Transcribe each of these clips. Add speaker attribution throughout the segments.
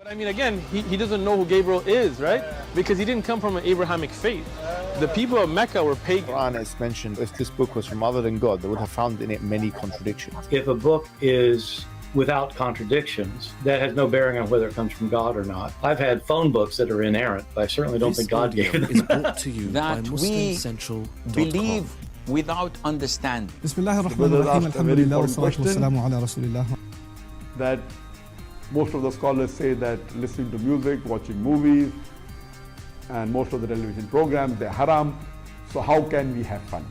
Speaker 1: But I mean, again, he doesn't know who Gabriel is, right? Because he didn't come from an Abrahamic faith. The people of Mecca were pagan.
Speaker 2: Quran is mentioned. If this book was from other than God, they would have found in it many contradictions.
Speaker 3: If a book is without contradictions, that has no bearing on whether it comes from God or not. I've had phone books that are inerrant, but I certainly don't think God gave them.
Speaker 4: Is brought to you by
Speaker 5: that we believe without understanding.
Speaker 6: That most of the scholars say that listening to music, watching movies, and most of the television programs, they're haram. So how can we have fun?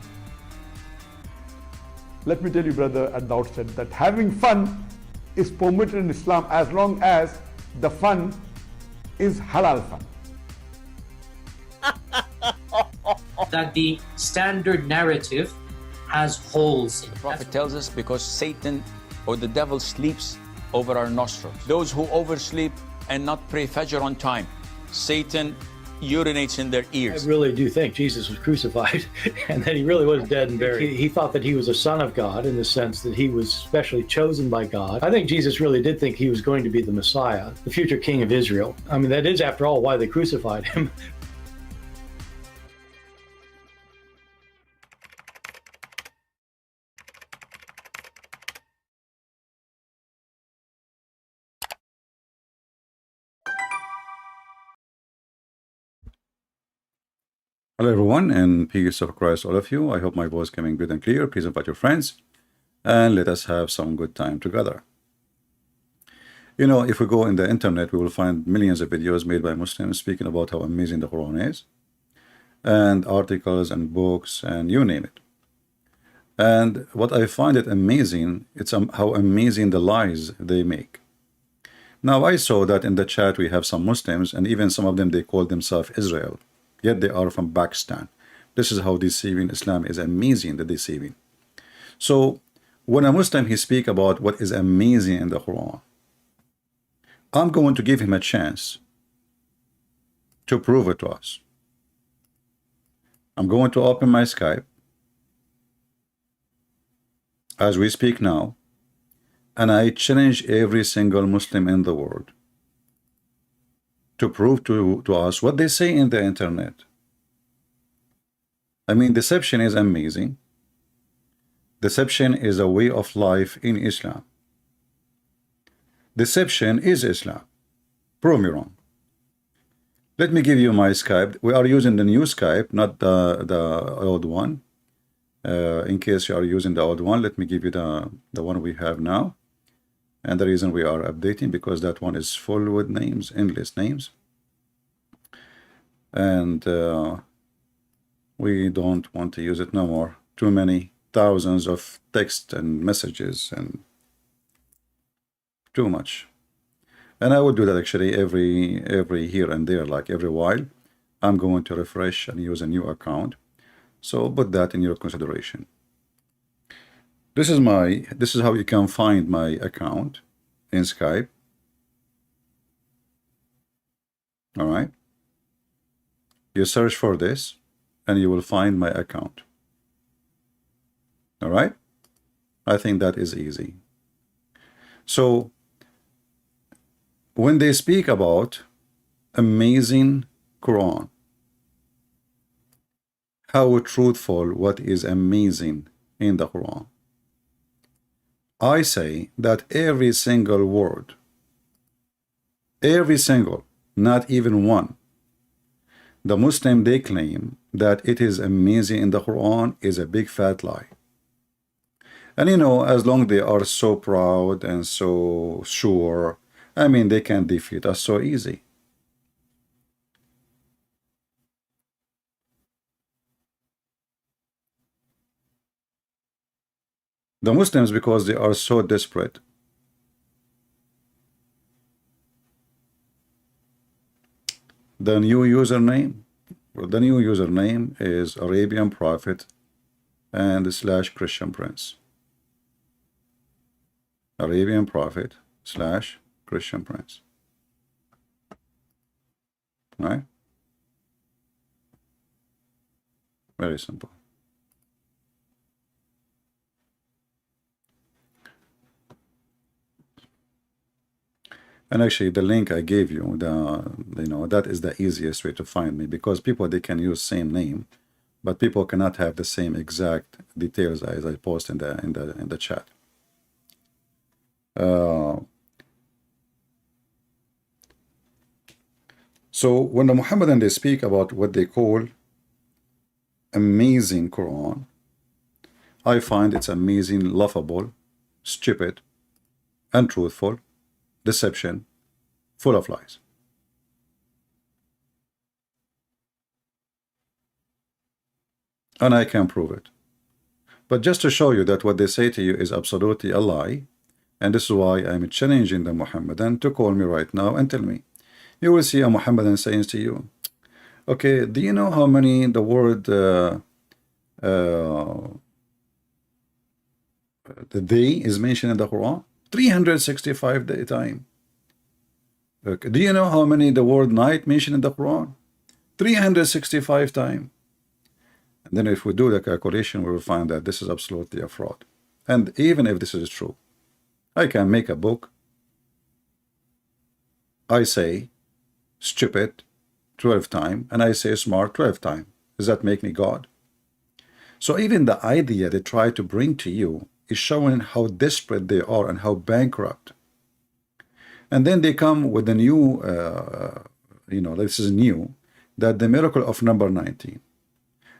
Speaker 6: Let me tell you, brother, at the outset that having fun is permitted in Islam as long as the fun is halal fun.
Speaker 7: That the standard narrative has holes in it.
Speaker 5: The Prophet tells us because Satan or the devil sleeps over our nostrils. Those who oversleep and not pray Fajr on time, Satan urinates in their ears.
Speaker 3: I really do think Jesus was crucified and that he really was dead and buried. He thought that he was a son of God in the sense that he was specially chosen by God. I think Jesus really did think he was going to be the Messiah, the future king of Israel. I mean, that is, after all, why they crucified him.
Speaker 8: Hello everyone, and peace of Christ all of you. I hope my voice is coming good and clear. Please invite your friends and let us have some good time together. You know, if we go in the internet, we will find millions of videos made by Muslims speaking about how amazing the Quran is, and articles and books and you name it. And what I find it amazing, it's how amazing the lies they make. Now I saw that in the chat we have some Muslims, and even some of them, they call themselves Israel. Yet they are from Pakistan. This is how deceiving Islam is. Amazing, the deceiving. So when a Muslim he speak about what is amazing in the Quran, I'm going to give him a chance to prove it to us. I'm going to open my Skype as we speak now, and I challenge every single Muslim in the world to prove to us what they say in the internet. I mean, deception is amazing. Deception is a way of life in Islam. Deception is Islam. Prove me wrong. Let me give you my Skype. We are using the new Skype, not the old one. In case you are using the old one, let me give you the one we have now. And the reason we are updating, because that one is full with names, endless names. And we don't want to use it no more. Too many thousands of text and messages and too much. And I would do that actually every here and there, like every while. I'm going to refresh and use a new account. So put that in your consideration. This is how you can find my account in Skype. All right. You search for this and you will find my account. All right. I think that is easy. So when they speak about amazing Quran, how truthful what is amazing in the Quran, I say that every single word, every single, not even one, the Muslim they claim that it is amazing in the Quran is a big fat lie. And you know, as long they are so proud and so sure, I mean, they can defeat us so easy. The Muslims, because they are so desperate, the new username, well, the new username is Arabian Prophet and / Christian Prince. Arabian Prophet / Christian Prince. Right? Very simple. And actually, the link I gave you, that is the easiest way to find me, because people, they can use same name, but people cannot have the same exact details as I post in the chat. So when the Muhammadan, they speak about what they call amazing Quran, I find it's amazing, laughable, stupid, untruthful, deception, full of lies. And I can prove it. But just to show you that what they say to you is absolutely a lie, and this is why I'm challenging the Muhammadan to call me right now and tell me. You will see a Muhammadan saying to you, okay, do you know how many the word the day is mentioned in the Quran? 365 times. Okay. Do you know how many the word night mentioned in the Quran? 365 times. And then if we do the calculation, we will find that this is absolutely a fraud. And even if this is true, I can make a book. I say stupid 12 times, and I say smart 12 times. Does that make me God? So even the idea they try to bring to you is showing how desperate they are and how bankrupt. And then they come with a new, this is new, that the miracle of number 19.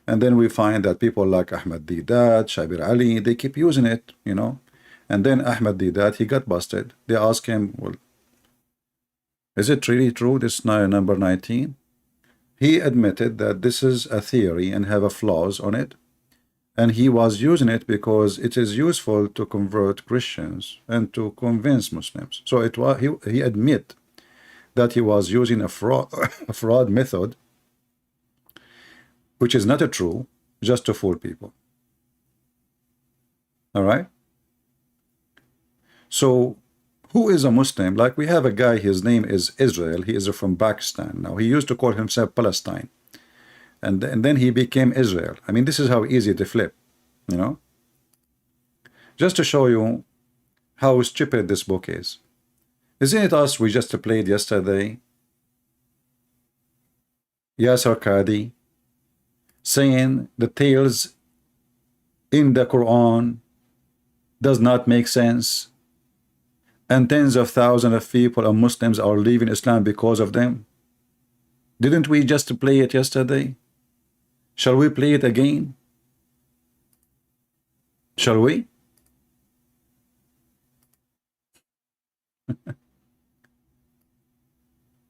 Speaker 8: And then we find that people like Ahmad Didat, Shabir Ali, they keep using it, And then Ahmad Didat, he got busted. They asked him, well, is it really true, this number 19? He admitted that this is a theory and have a flaws on it. And he was using it because it is useful to convert Christians and to convince Muslims. So it was he admit that he was using a fraud method, which is not a true, just to fool people. All right. So who is a Muslim? Like we have a guy, his name is Israel. He is from Pakistan. Now he used to call himself Palestine. And then he became Israel. I mean, this is how easy to flip, Just to show you how stupid this book is. Isn't it us we just played yesterday? Yasser Qadi saying the tales in the Quran does not make sense. And tens of thousands of people and Muslims are leaving Islam because of them. Didn't we just play it yesterday? Shall we play it again? Shall we?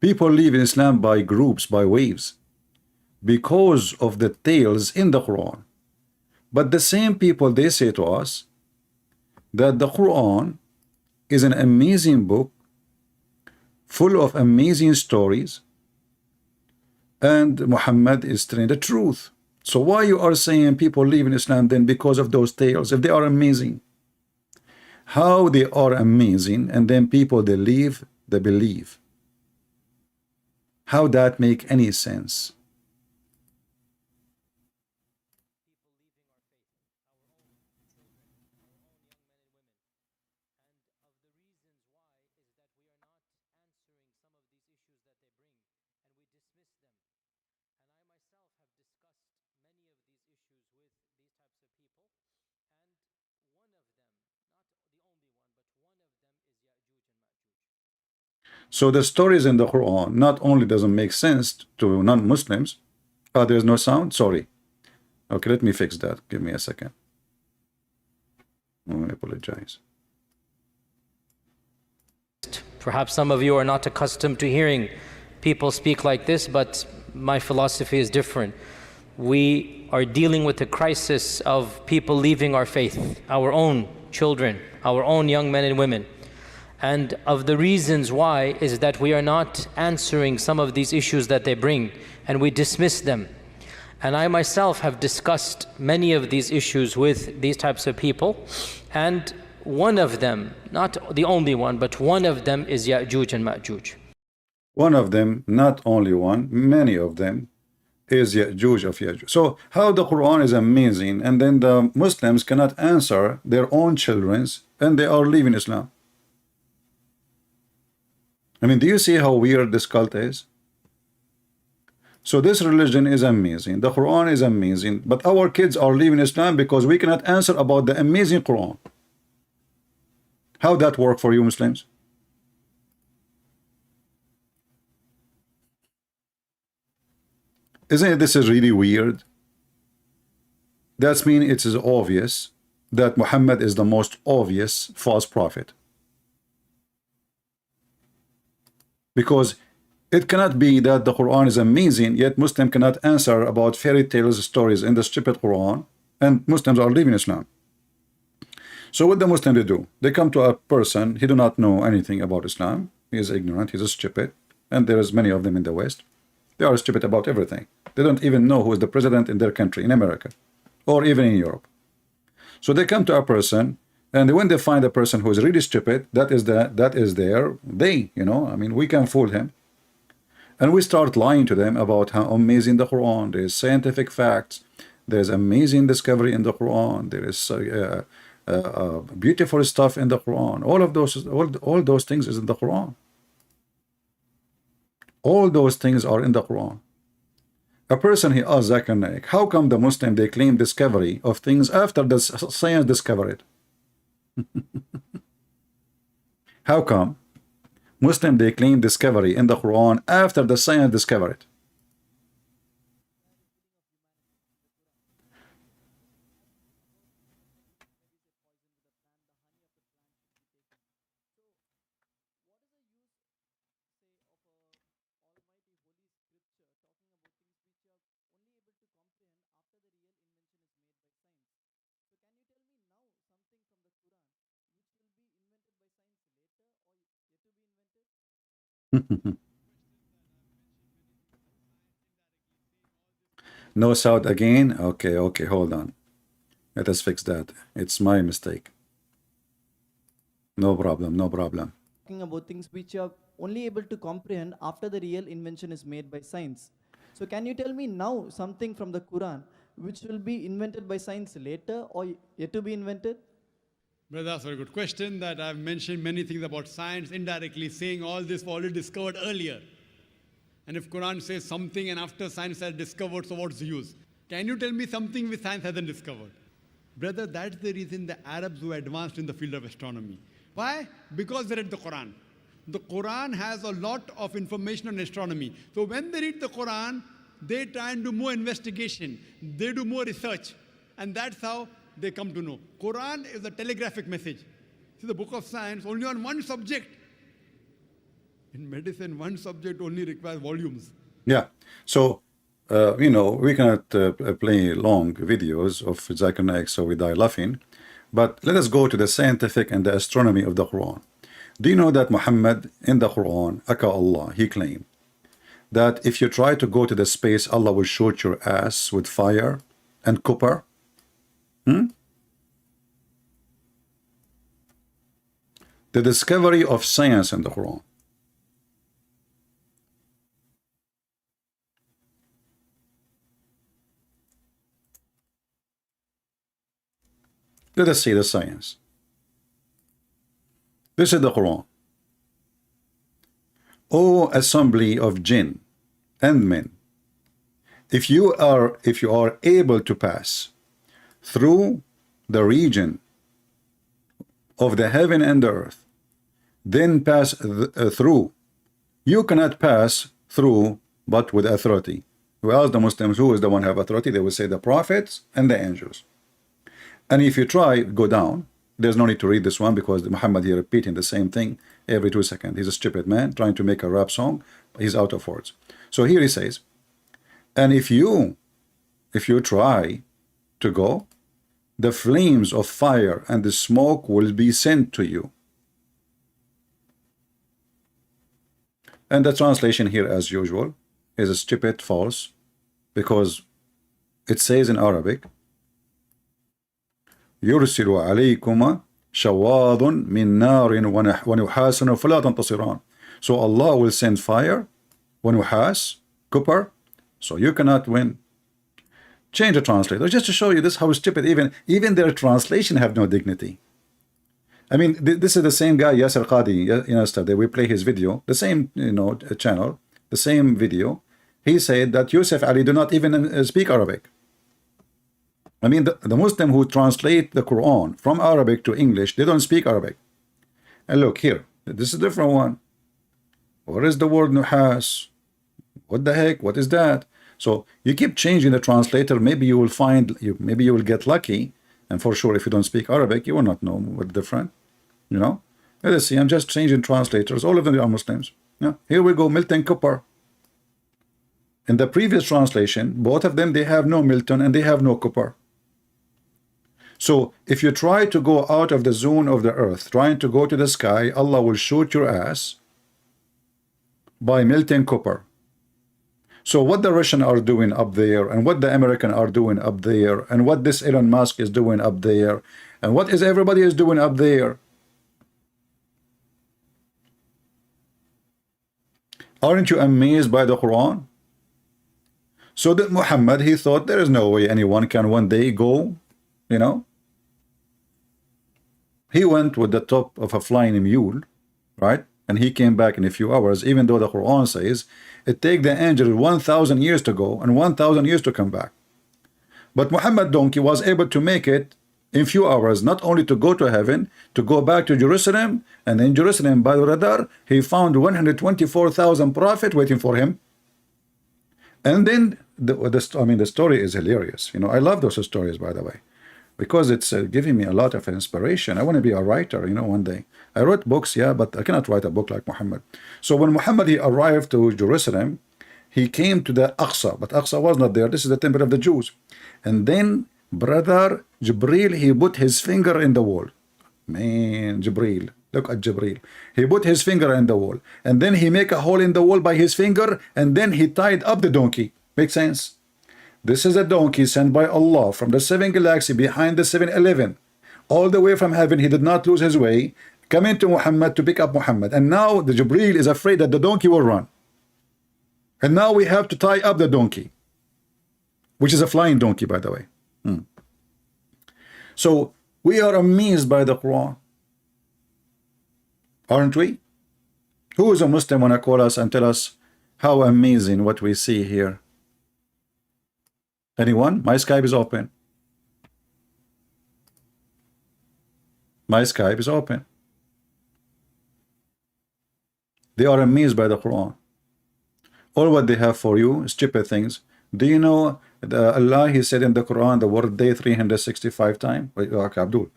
Speaker 8: People leave Islam by groups, by waves, because of the tales in the Quran. But the same people, they say to us that the Quran is an amazing book full of amazing stories, and Muhammad is telling the truth. So why you are saying people leave in Islam then because of those tales, if they are amazing? How they are amazing, and then people, they leave, they believe. How that make any sense? So the stories in the Quran not only doesn't make sense to non-Muslims. There's no sound? Sorry. Okay, let me fix that. Give me a second. I apologize.
Speaker 4: Perhaps some of you are not accustomed to hearing people speak like this, but my philosophy is different. We are dealing with the crisis of people leaving our faith, our own children, our own young men and women. And of the reasons why is that we are not answering some of these issues that they bring, and we dismiss them. And I myself have discussed many of these issues with these types of people, and one of them, not the only one, but one of them is Ya'juj and Ma'juj.
Speaker 8: One of them, not only one, many of them, is Ya'juj of Ya'juj. So how the Quran is amazing, and then the Muslims cannot answer their own children's, and they are leaving Islam. I mean, do you see how weird this cult is? So this religion is amazing, the Quran is amazing, but our kids are leaving Islam because we cannot answer about the amazing Quran. How that work for you Muslims? Isn't it, this is really weird? That means it is obvious that Muhammad is the most obvious false prophet. Because it cannot be that the Quran is amazing, yet Muslim cannot answer about fairy tales, stories in the stupid Quran, and Muslims are leaving Islam. So what the Muslim they do? They come to a person, he do not know anything about Islam, he is ignorant, he is stupid, and there is many of them in the West. They are stupid about everything. They don't even know who is the president in their country, in America, or even in Europe. So they come to a person, and when they find a person who is really stupid, that is they, you know, I mean, we can fool him. And we start lying to them about how amazing the Quran, there is scientific facts, there's amazing discovery in the Quran, there is beautiful stuff in the Quran. All those things is in the Quran. All those things are in the Quran. A person, he asked Zakir Naik, how come the Muslim they claim discovery of things after the science discovered it? How come Muslim they claim discovery in the Quran after the science discovered it? No sound again? Okay, hold on. Let us fix that. It's my mistake. No problem.
Speaker 9: Talking about things which you are only able to comprehend after the real invention is made by science. So can you tell me now something from the Quran which will be invented by science later or yet to be invented?
Speaker 10: Brother, that's a very good question. That I've mentioned many things about science indirectly, saying all this was already discovered earlier. And if Quran says something and after science has discovered, so what's the use? Can you tell me something which science hasn't discovered? Brother, that's the reason the Arabs were advanced in the field of astronomy. Why? Because they read the Quran. The Quran has a lot of information on astronomy. So when they read the Quran, they try and do more investigation. They do more research. And that's how they come to know. Quran is a telegraphic message. See, the book of science only on one subject. In medicine, one subject only requires volumes.
Speaker 8: Yeah. So, you know, we cannot play long videos of Zakir Naik, so we die laughing. But let us go to the scientific and the astronomy of the Quran. Do you know that Muhammad in the Quran, Aka Allah, he claimed that if you try to go to the space, Allah will shoot your ass with fire and copper? The discovery of science in the Quran. Let us see the science. This is the Quran. O assembly of jinn and men, if you are able to pass through the region of the heaven and the earth, then pass through. You cannot pass through but with authority. We ask the Muslims who is the one who have authority. They will say the prophets and the angels. And if you try, go down. There's no need to read this one because Muhammad here repeating the same thing every 2 seconds. He's a stupid man trying to make a rap song. He's out of words. So here he says, and if you try to go, the flames of fire and the smoke will be sent to you. And the translation here, as usual, is a stupid false, because it says in Arabic, يرسل عليكما شواظ من نار ونحاس فلا تنتصران. So Allah will send fire, ونحاس, copper, so you cannot win. Change the translator just to show you this how stupid even their translation have no dignity. I mean, this is the same guy, Yasser Qadi. Yesterday we play his video, the same channel, the same video. He said that Yusuf Ali do not even speak Arabic. I mean, the Muslim who translate the Quran from Arabic to English, they don't speak Arabic. And look here, this is a different one. What is the word nuhas? What the heck? What is that? So you keep changing the translator. Maybe you will find, maybe you will get lucky. And for sure, if you don't speak Arabic, you will not know what's different. You know? Let's see, I'm just changing translators. All of them are Muslims. Yeah. Here we go, Milton Cooper. In the previous translation, both of them, they have no Milton and they have no Cooper. So if you try to go out of the zone of the earth, trying to go to the sky, Allah will shoot your ass by Milton Cooper. So what the Russian are doing up there, and what the American are doing up there, and what this Elon Musk is doing up there, and what is everybody is doing up there. Aren't you amazed by the Quran? So that Muhammad, he thought there is no way anyone can one day go, you know. He went with the top of a flying mule, right? And he came back in a few hours, even though the Quran says it take the angel 1,000 years to go and 1,000 years to come back. But Muhammad donkey was able to make it in few hours, not only to go to heaven, to go back to Jerusalem, and in Jerusalem by the radar, he found 124,000 prophet waiting for him. And then the story is hilarious. You know, I love those stories, by the way, because it's giving me a lot of inspiration. I want to be a writer, you know, one day. I wrote books, yeah, but I cannot write a book like Muhammad. So when Muhammad, he arrived to Jerusalem, he came to the Aqsa, but Aqsa was not there. This is the temple of the Jews. And then brother Jibril, he put his finger in the wall. Man, Jibril, look at Jibril. He put his finger in the wall, and then he make a hole in the wall by his finger, and then he tied up the donkey. Make sense? This is a donkey sent by Allah from the 7 galaxy behind the 7-Eleven. All the way from heaven, he did not lose his way, coming to Muhammad to pick up Muhammad. And now the Jibril is afraid that the donkey will run. And now we have to tie up the donkey, which is a flying donkey, by the way. So we are amazed by the Quran, aren't we? Who is a Muslim want to call us and tell us how amazing what we see here? Anyone? My Skype is open. My Skype is open. They are amazed by the Quran. All what they have for you is stupid things. Do you know Allah, he said in the Quran the word day 365 times? Okay, Abdul,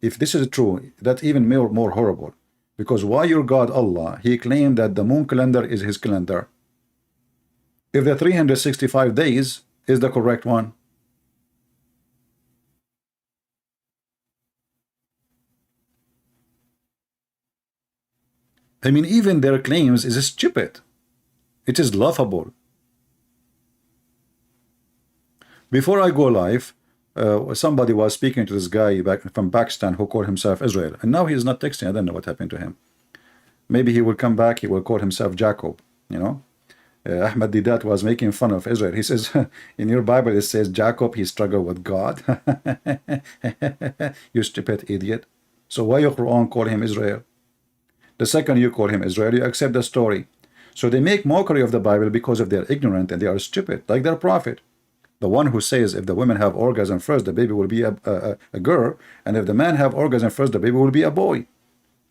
Speaker 8: if this is true, that's even more horrible. Because why your God Allah, he claimed that the moon calendar is his calendar. If the 365 days is the correct one. I mean, even their claims is stupid. It is laughable. Before I go live, somebody was speaking to this guy back from Pakistan who called himself Israel, and now he is not texting. I don't know what happened to him. Maybe he will come back, he will call himself Jacob, you know. Ahmad Didat was making fun of Israel. He says, in your Bible it says Jacob, he struggled with God. You stupid idiot. So why your Quran call him Israel? The second you call him Israel, you accept the story. So they make mockery of the Bible because of their ignorant and they are stupid, like their prophet. The one who says if the women have orgasm first, the baby will be a girl, and if the man have orgasm first, the baby will be a boy.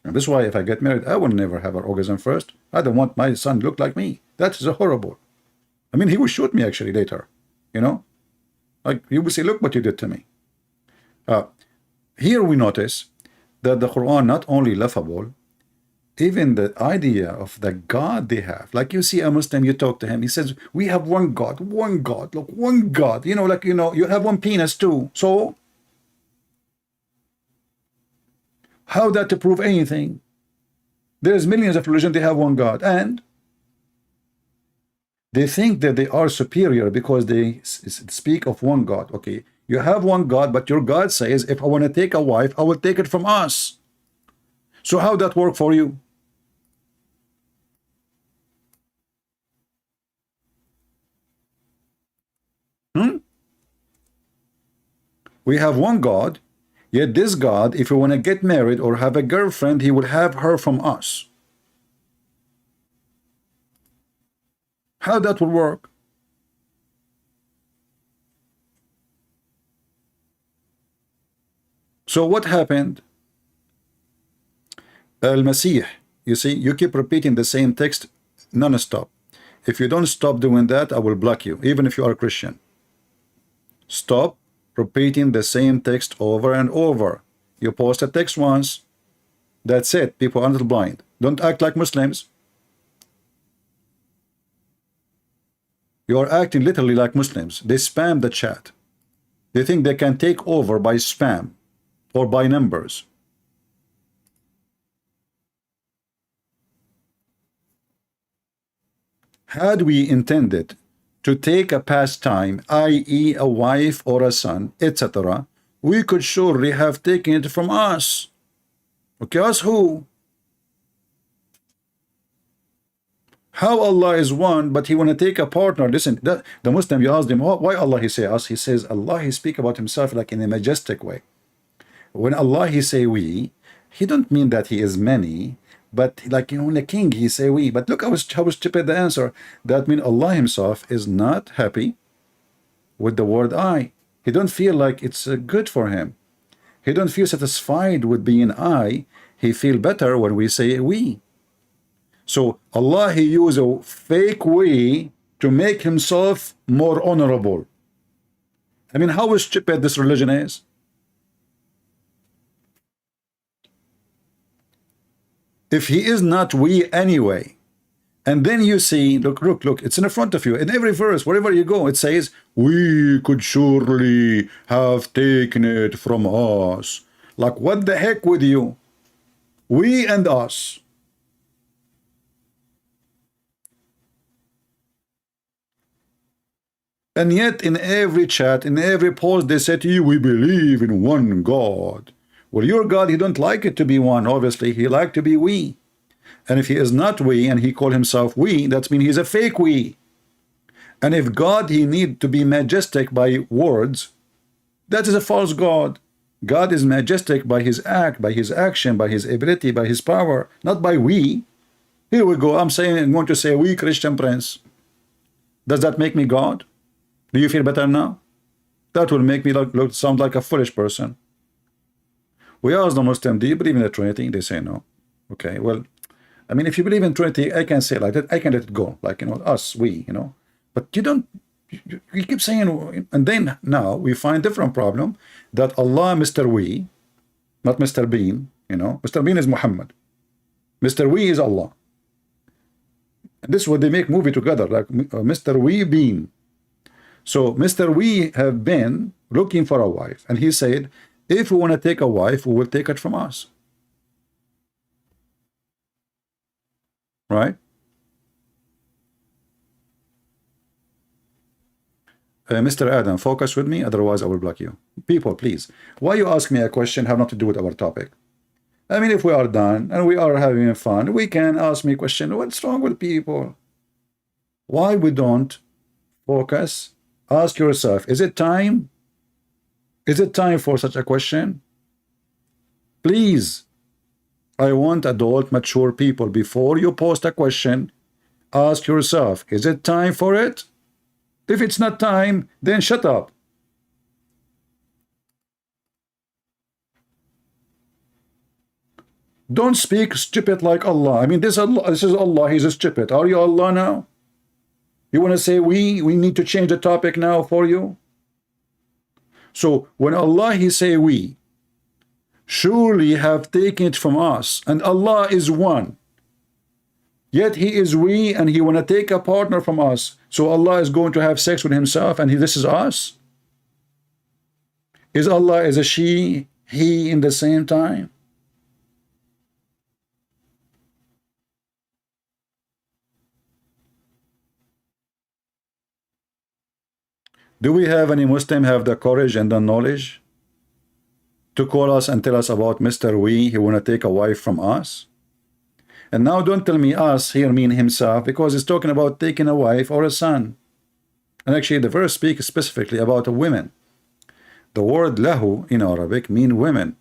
Speaker 8: And this is why if I get married, I will never have an orgasm first. I don't want my son to look like me. That is horrible. I mean, he will shoot me actually later, you know. Like, you will say, look what you did to me. Here we notice that the Quran not only laughable, even the idea of the God they have. Like you see a Muslim, you talk to him, he says, we have one God, look, one God. You know, like, you know, you have one penis too. So, how that to prove anything? There's millions of religions, they have one God. And they think that they are superior because they speak of one God. Okay, you have one God, but your God says, if I want to take a wife, I will take it from us. So how that work for you? We have one God, Yet this God, if you want to get married or have a girlfriend, he will have her from us. How that will work? So what happened? Al-Masih, you see, you keep repeating the same text non-stop. If you don't stop doing that, I will block you, even if you are a Christian. Stop repeating the same text over and over. You post a text once, that's it. People are not blind. Don't act like Muslims. You are acting literally like Muslims. They spam the chat. They think they can take over by spam or by numbers. Had we intended to take a pastime, i.e. a wife or a son, etc., we could surely have taken it from us. Okay, us who? How Allah is one, but he want to take a partner. Listen, the Muslim, you asked him, why Allah he say us? He says Allah, he speak about himself like in a majestic way. When Allah he say we, he don't mean that he is many, but like, you know, when a king he say we. But look how stupid the answer. That means Allah himself is not happy with the word I. He don't feel like it's good for him. He don't feel satisfied with being I. He feel better when we say we. So Allah he use a fake we to make himself more honorable. I mean, how stupid this religion is. If he is not we anyway, and then you see, look, it's in front of you. In every verse, wherever you go, it says, we could surely have taken it from us. Like, what the heck with you? We and us. And yet in every chat, in every post, they say to you, we believe in one God. Well, your God, he don't like it to be one, obviously. He like to be we. And if he is not we, and he call himself we, that means he's a fake we. And if God, he need to be majestic by words, that is a false God. God is majestic by his act, by his action, by his ability, by his power, not by we. Here we go. I'm going to say we, Christian Prince. Does that make me God? Do you feel better now? That will make me sound like a foolish person. We ask the Muslim, do you believe in the Trinity? They say no. Okay, well, I mean, if you believe in Trinity, I can say like that. I can let it go, like, you know, us, we, you know. But you don't, you keep saying, and then now we find different problem that Allah, Mr. We, not Mr. Bean, you know. Mr. Bean is Muhammad. Mr. We is Allah. And this is what they make movie together, like Mr. We Bean. So Mr. We have been looking for a wife, and he said, if we want to take a wife, we will take it from us. Right? Mr. Adam, focus with me, otherwise I will block you. People, please. Why you ask me a question have nothing to do with our topic? I mean, if we are done and we are having fun, we can ask me a question. What's wrong with people? Why we don't focus? Ask yourself, is it time? Is it time for such a question? Please, I want adult, mature people. Before you post a question, ask yourself, is it time for it? If it's not time, then shut up. Don't speak stupid like Allah. I mean, this is Allah, he's stupid. Are you Allah now? You want to say we need to change the topic now for you? So when Allah he say we, surely have taken it from us, and Allah is one. Yet he is we, and he want to take a partner from us. So Allah is going to have sex with himself, and this is us? Is Allah as a she, he in the same time? Do we have any Muslim have the courage and the knowledge to call us and tell us about Mr. We, he want to take a wife from us? And now don't tell me us here mean himself, because it's talking about taking a wife or a son. And actually the verse speaks specifically about a woman. The word lahu in Arabic mean women.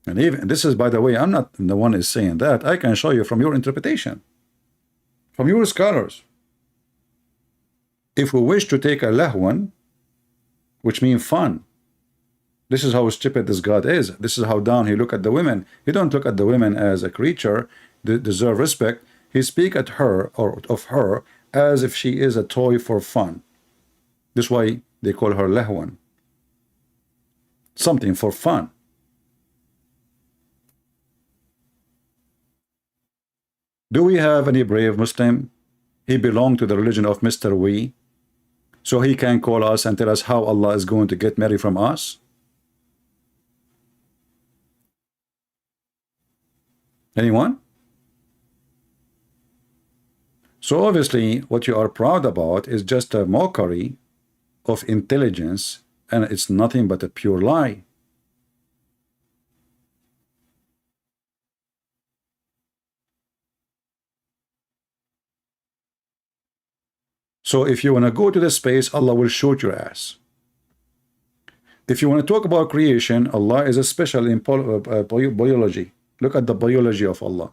Speaker 8: And even this is, by the way, I'm not the one is saying that. I can show you from your interpretation, from your scholars. If we wish to take a lahwan, which means fun, this is how stupid this God is. This is how down he look at the women. He don't look at the women as a creature that deserve respect. He speak at her or of her as if she is a toy for fun. This is why they call her lahwan. Something for fun. Do we have any brave Muslim? He belonged to the religion of Mr. We, so he can call us and tell us how Allah is going to get married from us? Anyone? So obviously what you are proud about is just a mockery of intelligence, and it's nothing but a pure lie. So if you want to go to the space, Allah will shoot your ass. If you want to talk about creation, Allah is a special in biology. Look at the biology of Allah.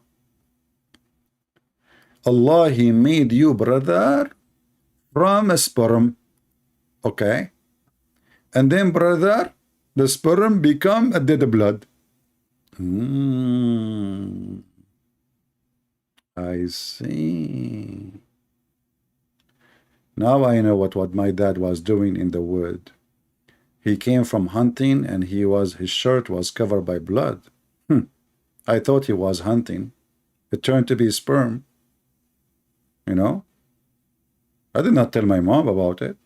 Speaker 8: Allah, He made you, brother, from a sperm. Okay? And then, brother, the sperm become a dead blood. I see. Now I know what my dad was doing in the wood. He came from hunting and his shirt was covered by blood. I thought he was hunting. It turned to be sperm. You know? I did not tell my mom about it.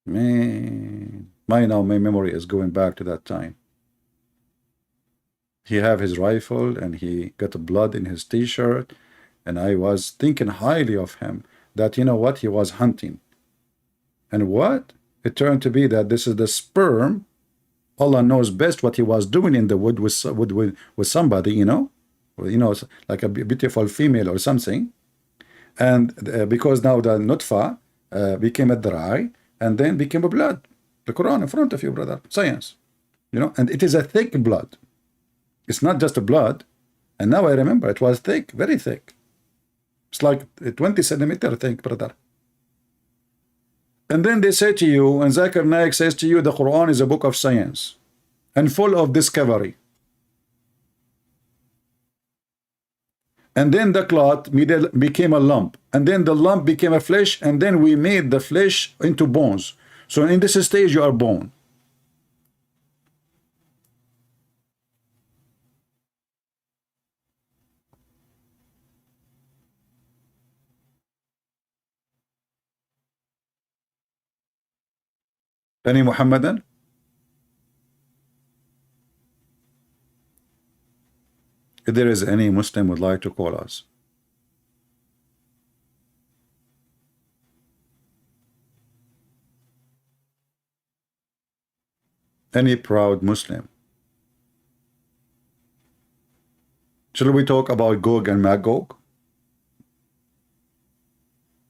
Speaker 8: Man, my memory is going back to that time. He have his rifle and he got blood in his t-shirt, and I was thinking highly of him, that you know what, he was hunting. And what? It turned to be that this is the sperm. Allah knows best what he was doing in the wood with somebody, you know, like a beautiful female or something. And because now the nutfa became a dry and then became a blood. The Quran in front of you, brother. Science. You know, and it is a thick blood. It's not just a blood. And now I remember it was thick, very thick. It's like 20 centimeter thick, brother. And then they say to you, and Zakir Naik says to you, the Quran is a book of science and full of discovery. And then the clot became a lump, and then the lump became a flesh, and then we made the flesh into bones. So in this stage you are bone. Any Muhammadan? If there is any Muslim would like to call us. Any proud Muslim. Shall we talk about Gog and Magog?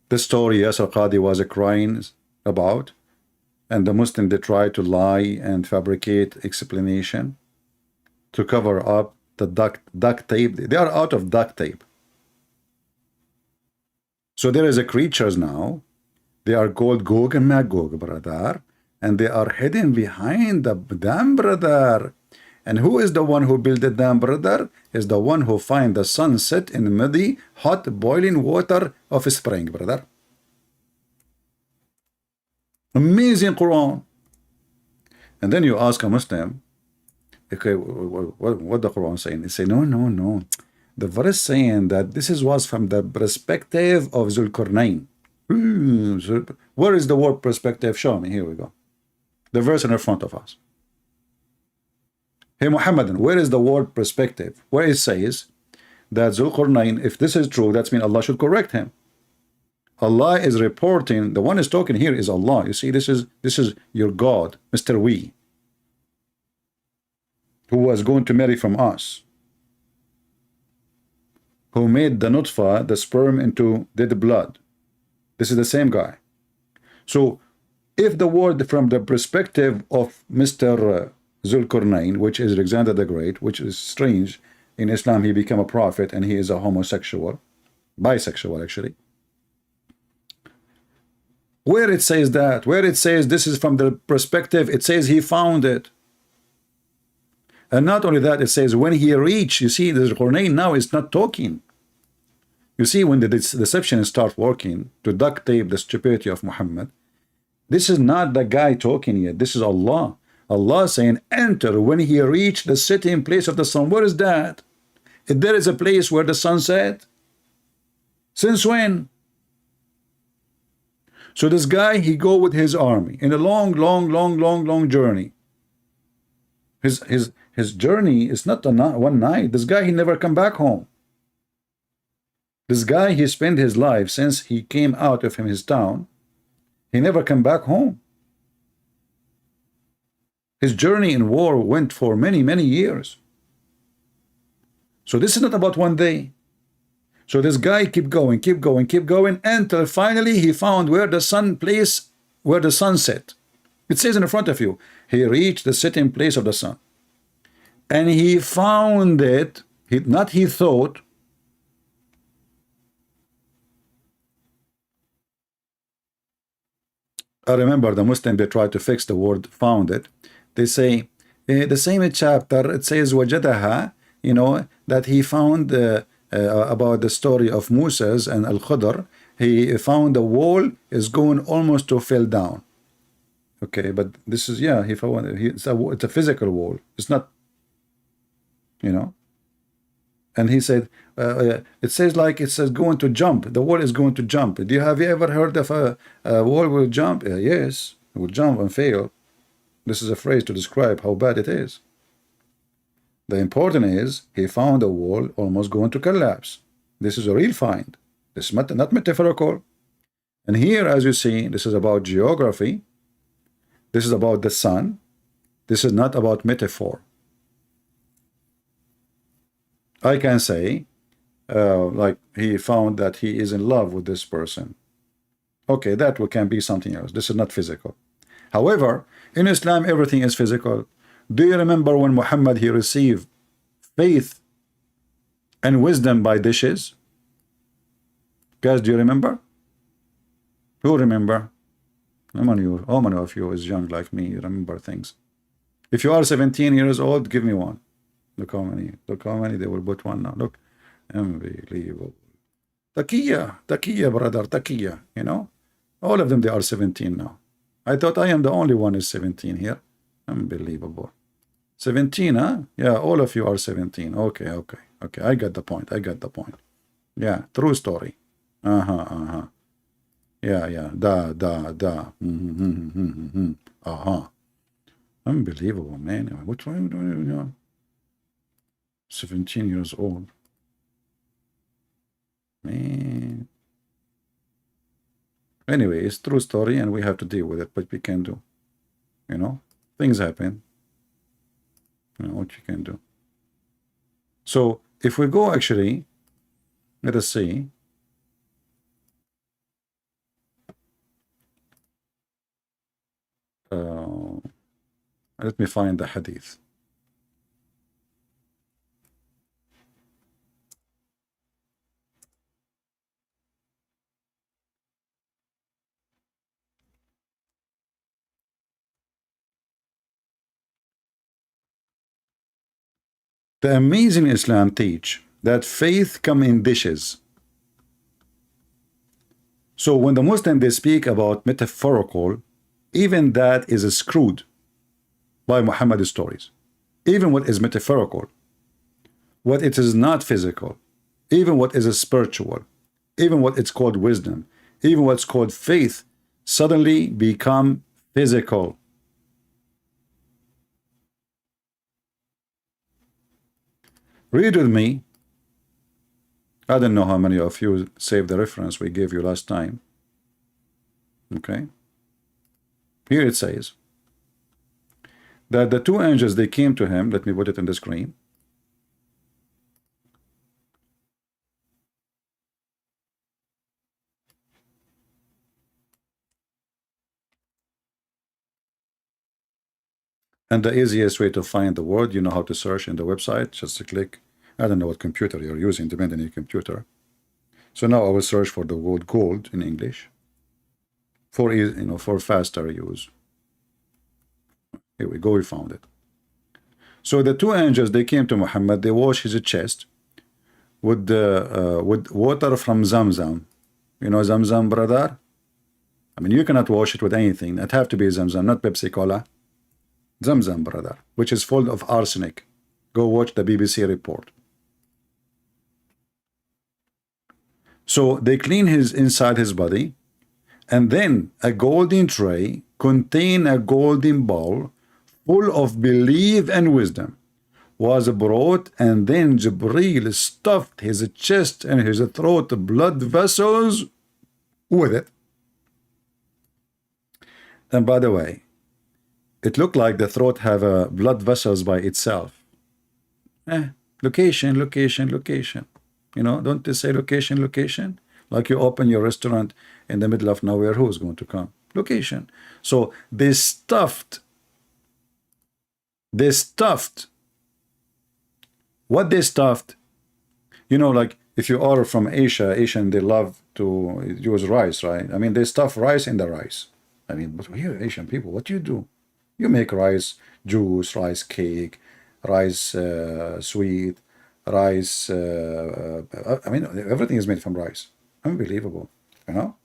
Speaker 8: The story Yasir Qadi was crying about, and the Muslim, they try to lie and fabricate explanation to cover up the duct tape. They are out of duct tape. So there is a creatures now. They are called Gog and Magog, brother, and they are hidden behind the dam, brother. And who is the one who built the dam, brother? Is the one who find the sun set in muddy, hot, boiling water of a spring, brother. Amazing Quran. And then you ask a Muslim, okay, what the Quran saying? They say, no. The verse saying that this was from the perspective of Zulkarnain. Where is the word perspective? Show me. Here we go. The verse in front of us. Hey Muhammadan, where is the word perspective? Where it says that Zulkarnain, if this is true, that means Allah should correct him. Allah is reporting, the one is talking here is Allah. You see, this is your God, Mr. We, who was going to marry from us, who made the nutfa, the sperm, into dead blood. This is the same guy. So If the word from the perspective of Mr. Zulkarnain, which is Alexander the Great, which is strange, in Islam he became a prophet and he is a homosexual, bisexual actually. Where it says that, where it says this is from the perspective, it says he found it. And not only that, it says when he reached, you see, the Zulkarnain now is not talking. You see, when the deception starts working to duct tape the stupidity of Muhammad, this is not the guy talking yet. This is Allah. Allah saying, enter when he reached the sitting place of the sun. Where is that? If there is a place where the sun set, since when? So this guy, he go with his army in a long journey. His journey is not one night. This guy, he never come back home. This guy, he spent his life since he came out of his town. He never come back home. His journey in war went for many years. So this is not about one day. So this guy keep going until finally he found where the sun place, where the sun set. It says in front of you, he reached the sitting place of the sun. And he found it, not he thought. I remember the Muslim, they try to fix the word found it. They say, the same chapter, it says wajadaha, you know, that he found about the story of Moses and Al-Khudr. He found the wall is going almost to fall down. Okay, but this is, yeah, he found it's a physical wall. It's not, you know. And he said, it says like it says going to jump. The wall is going to jump. Have you ever heard of a wall will jump? Yes, it will jump and fail. This is a phrase to describe how bad it is. The important is he found a wall almost going to collapse. This is a real find. This is not metaphorical. And here, as you see, this is about geography. This is about the sun. This is not about metaphor. I can say, like he found that he is in love with this person. Okay, that can be something else. This is not physical. However, in Islam, everything is physical. Do you remember when Muhammad, he received faith and wisdom by dishes? Guys, do you remember? Who remember? How many of you is young like me? You remember things. If you are 17 years old, give me one. Look how many they will put one now. Look, unbelievable. Taqiyya, brother, taqiyya, you know. All of them, they are 17 now. I thought I am the only one is 17 here. Unbelievable. 17, huh? Yeah, all of you are 17. Okay. I got the point. Yeah, true story. Yeah. Da. Unbelievable, man. Which one are you doing now? 17 years old. Man. Anyway, it's true story and we have to deal with it, but we can do. You know, things happen. You know what you can do. So if we go actually, let us see. Let me find the hadith. The amazing Islam teach that faith come in dishes. So when the Muslim they speak about metaphorical, even that is screwed by Muhammad's stories. Even what is metaphorical, what it is not physical, even what is spiritual, even what it's called wisdom, even what's called faith, suddenly become physical. Read with me. I don't know how many of you saved the reference we gave you last time. Okay. Here it says that the two angels, they came to him. Let me put it on the screen. And the easiest way to find the word, you know how to search in the website, just to click. I don't know what computer you're using, depending on your computer. So now I will search for the word gold in English for, for faster use. Here we go, we found it. So the two angels, they came to Muhammad, they washed his chest with water from Zamzam. You know Zamzam, brother? I mean, you cannot wash it with anything. It have to be Zamzam, not Pepsi Cola. Zamzam, brother, which is full of arsenic. Go watch the BBC report. So they clean his inside his body, and then a golden tray contain a golden bowl full of belief and wisdom was brought, and then Jibreel stuffed his chest and his throat blood vessels with it. And by the way, it looked like the throat have blood vessels by itself. Location, location, location. You know, don't they say location, location? Like you open your restaurant in the middle of nowhere, who's going to come? Location. So they stuffed. What they stuffed, you know, like if you are from Asia, Asian, they love to use rice, right? I mean, they stuff rice in the rice. I mean, but here, Asian people, what do? You make rice juice, rice cake, rice sweet, rice, I mean, everything is made from rice. Unbelievable, you know?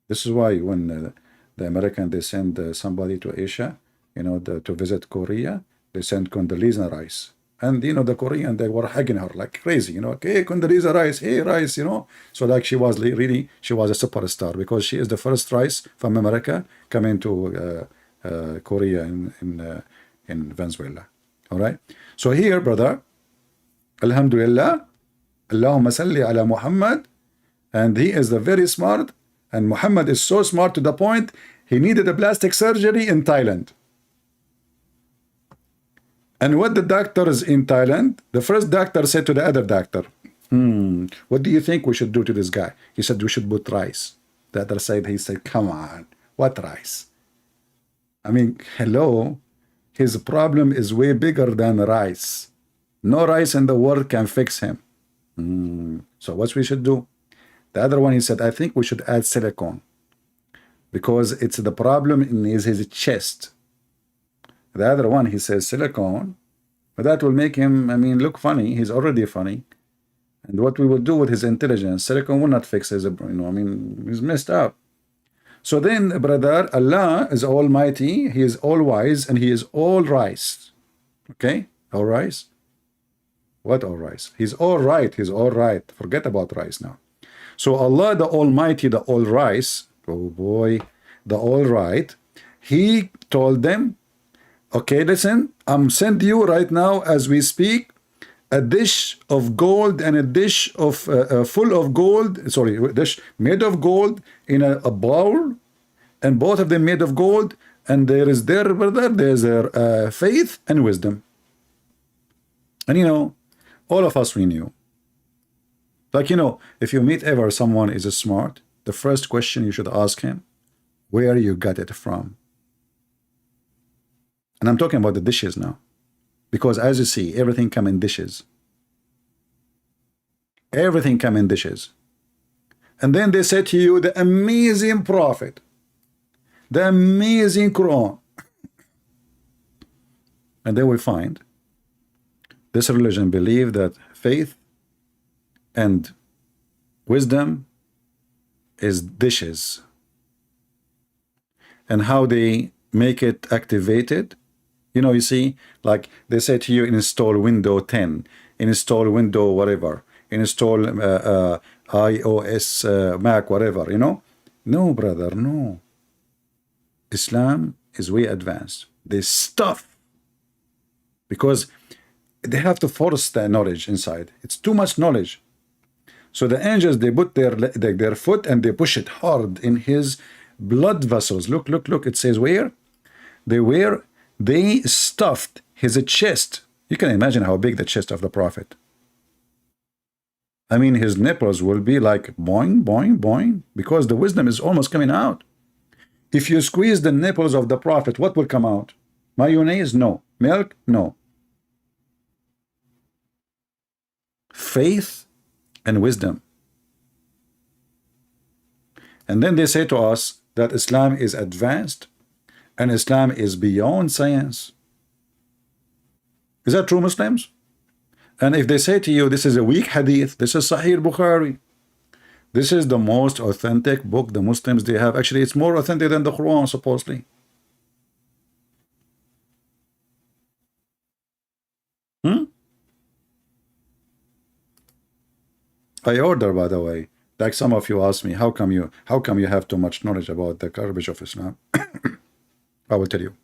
Speaker 8: This is why when the American, they send somebody to Asia, you know, to visit Korea, they send Condoleezza rice. And, you know, the Korean, they were hugging her like crazy, you know, hey, Condoleezza rice, hey, rice, you know. So like she was really, she was a superstar because she is the first rice from America coming to Korea in Venezuela. All right. So here, brother, Alhamdulillah, Allahumma salli ala Muhammad, and he is the very smart, and Muhammad is so smart to the point he needed a plastic surgery in Thailand. And what the doctors in Thailand, the first doctor said to the other doctor, what do you think we should do to this guy? He said, we should put rice. The other side, he said, come on, what rice? I mean, hello, his problem is way bigger than rice. No rice in the world can fix him. So what we should do? The other one, he said, I think we should add silicone because it's the problem in his chest. The other one, he says silicone, but that will make him, I mean, look funny. He's already funny. And what we will do with his intelligence, silicone will not fix his, you know, I mean, he's messed up. So then, brother, Allah is almighty, he is all wise, and he is all rice. Okay? All rice? What all rice? He's all right, he's all right. Forget about rice now. So Allah, the almighty, the all rice, oh boy, the all right, he told them, okay, listen, I'm sending you right now as we speak a dish of gold and a dish of full of gold, sorry, a dish made of gold in a bowl, and both of them made of gold, and there is their brother, there's their faith and wisdom. And you know, all of us, we knew. Like, you know, if you meet ever someone is smart, the first question you should ask him, where you got it from? And I'm talking about the dishes now. Because as you see, everything come in dishes. Everything come in dishes. And then they say to you, the amazing prophet, the amazing Quran. And then we find this religion believe that faith and wisdom is dishes. And how they make it activated. You know, you see, like they say to you, install Windows 10, install Windows whatever, install iOS, Mac, whatever, you know. No, brother, no. Islam is way advanced. They stuff because they have to force the knowledge inside. It's too much knowledge. So the angels, they put their foot and they push it hard in his blood vessels. Look, look, look. It says where? They stuffed his chest. You can imagine how big the chest of the prophet. I mean, his nipples will be like boing, boing, boing, because the wisdom is almost coming out. If you squeeze the nipples of the prophet, what will come out? Mayonnaise? No. Milk? No. Faith and wisdom. And then they say to us that Islam is advanced and Islam is beyond science. Is that true, Muslims? And if they say to you, this is a weak hadith, this is Sahih Bukhari, this is the most authentic book the Muslims they have. Actually, it's more authentic than the Quran, supposedly. I order, by the way, like some of you ask me, how come you have too much knowledge about the garbage of Islam? I will tell you.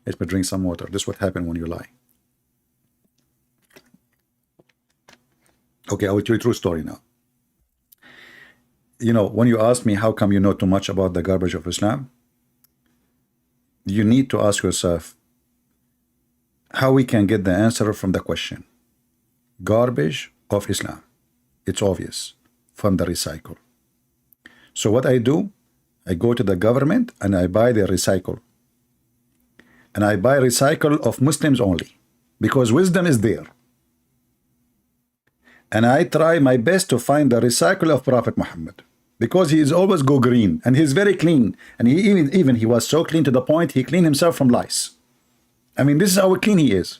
Speaker 8: Let me drink some water. This is what happens when you lie. Okay, I will tell you a true story now. You know, when you ask me how come you know too much about the garbage of Islam, you need to ask yourself how we can get the answer from the question. Garbage of Islam. It's obvious from the recycle. So what I do, I go to the government and I buy the recycle. And I buy recycle of Muslims only because wisdom is there. And I try my best to find the recycle of Prophet Muhammad because he is always go green and he's very clean. And he even he was so clean to the point he cleaned himself from lice. I mean, this is how clean he is.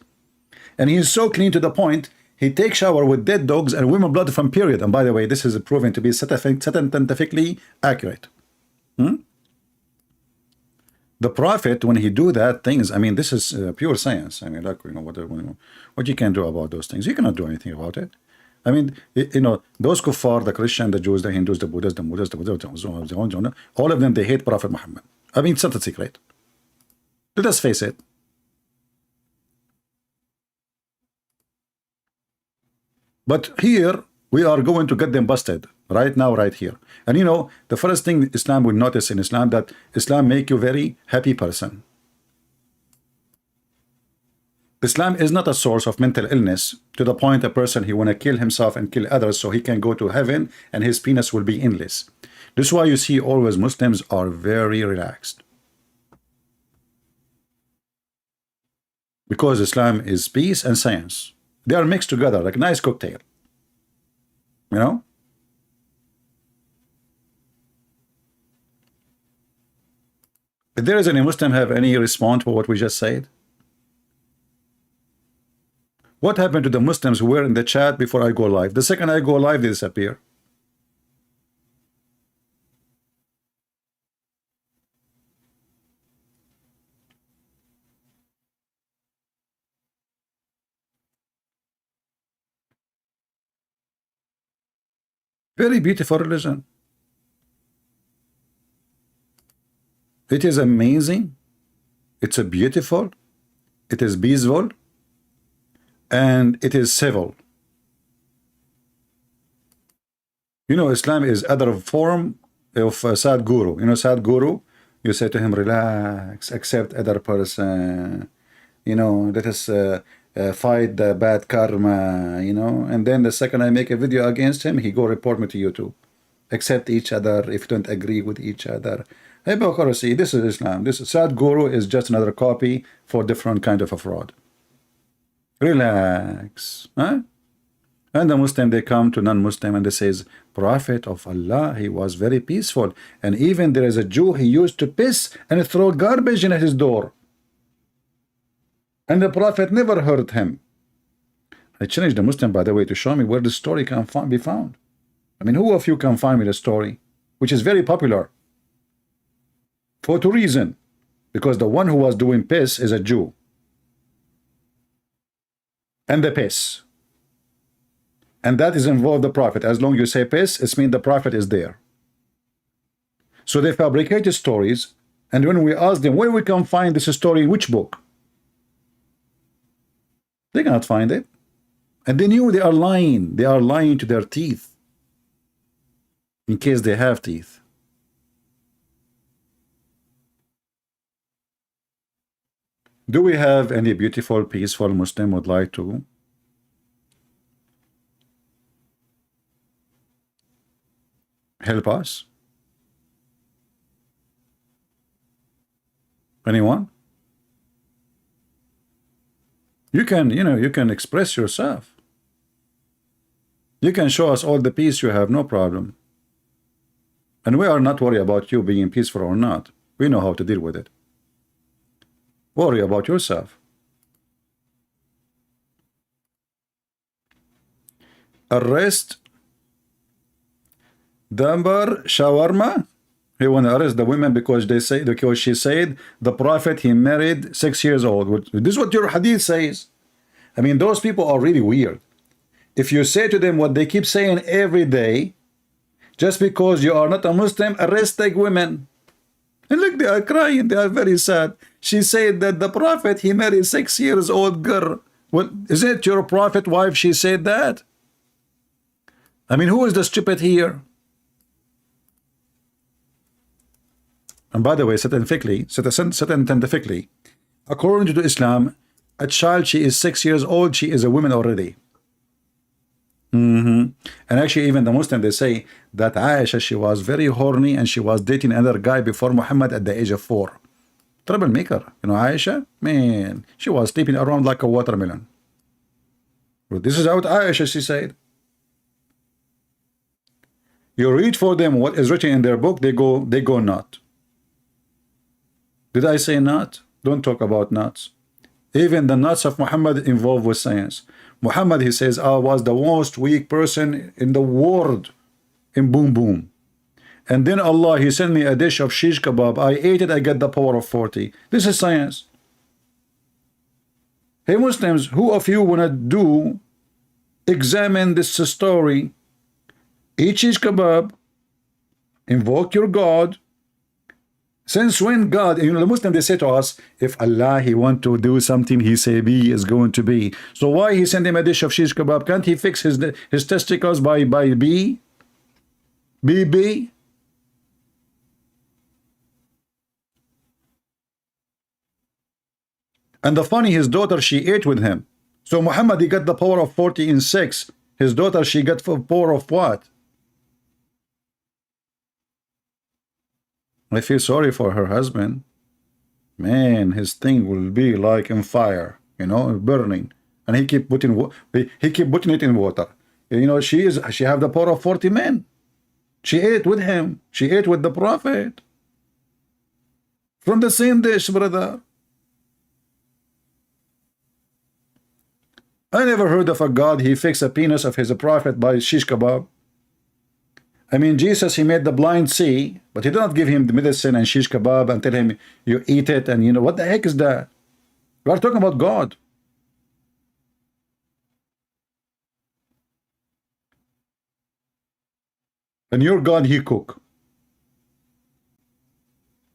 Speaker 8: And he is so clean to the point he takes shower with dead dogs and women blood from period. And by the way, this is proven to be scientifically accurate. The Prophet, when he do that things, I mean, this is pure science. I mean, like, you know, what you can do about those things? You cannot do anything about it. I mean, you know, those kuffar, the Christian, the Jews, the Hindus, the Buddhists, all of them, they hate Prophet Muhammad. I mean, it's not a secret. Let us face it. But here, we are going to get them busted right now, right here. And you know, the first thing Islam will notice in Islam, that Islam make you very happy person. Islam is not a source of mental illness to the point a person he want to kill himself and kill others so he can go to heaven and his penis will be endless. This is why you see always Muslims are very relaxed. Because Islam is peace and science. They are mixed together like a nice cocktail. You know? If there is any Muslim have any response to what we just said? What happened to the Muslims who were in the chat before I go live? The second I go live, they disappear. Very beautiful religion. It is amazing. It's a beautiful. It is peaceful. And it is civil. You know, Islam is other form of Sadhguru. You know, Sadhguru, you say to him, relax, accept other person. You know, let us fight the bad karma, you know. And then the second I make a video against him, he go report me to YouTube. Accept each other if you don't agree with each other. Hypocrisy, this is Islam. This Sadhguru is just another copy for different kind of a fraud. Relax. Huh? And the Muslim, they come to non-Muslim and they says, Prophet of Allah, he was very peaceful. And even there is a Jew, he used to piss and throw garbage in his door. And the Prophet never hurt him. I challenged the Muslim, by the way, to show me where the story can be found. I mean, who of you can find me the story? Which is very popular. For two reasons. Because the one who was doing piss is a Jew. And the piss. And that is involved the Prophet. As long as you say piss, it means the Prophet is there. So they fabricated stories. And when we ask them, where we can find this story, in which book? They cannot find it. And they knew they are lying. They are lying to their teeth. In case they have teeth. Do we have any beautiful, peaceful Muslim would like to help us? Anyone? You can, you can express yourself. You can show us all the peace you have, no problem. And we are not worried about you being peaceful or not. We know how to deal with it. Worry about yourself. Arrest Dambar Shawarma. He want to arrest the women because she said the prophet he married 6 years old. This is what your hadith says. I mean, those people are really weird. If you say to them what they keep saying every day, just because you are not a Muslim, arrest the women. And look, they are crying. They are very sad. She said that the prophet he married 6 years old girl. Well, is it your prophet wife? She said that. I mean, who is the stupid here? And by the way, scientifically, according to Islam, a child, she is 6 years old, she is a woman already. And actually, even the Muslim, they say that Aisha, she was very horny and she was dating another guy before Muhammad at the age of 4. Troublemaker. Aisha, man, she was sleeping around like a watermelon. Well, this is what Aisha, she said. You read for them what is written in their book, they go not. Did I say not? Don't talk about nuts. Even the nuts of Muhammad involved with science. Muhammad, he says, I was the most weak person in the world in boom boom. And then Allah, he sent me a dish of shish kebab. I ate it, I get the power of 40. This is science. Hey Muslims, who of you want to examine this story? Eat shish kebab, invoke your God. Since when God, the Muslim, they say to us, if Allah, he want to do something, he say be is going to be. So why he send him a dish of shish kebab? Can't he fix his testicles by B? BB? And the funny, his daughter, she ate with him. So Muhammad, he got the power of 40 in 6. His daughter, she got the power of what? I feel sorry for her husband. Man, his thing will be like in fire, burning. And he keep putting it in water. She have the power of 40 men. She ate with him. She ate with the prophet. From the same dish, brother. I never heard of a God, he fixed a penis of his prophet by shish kebab. I mean, Jesus, he made the blind see, but he did not give him the medicine and shish kebab and tell him, you eat it, and what the heck is that? We are talking about God. And your God, he cook.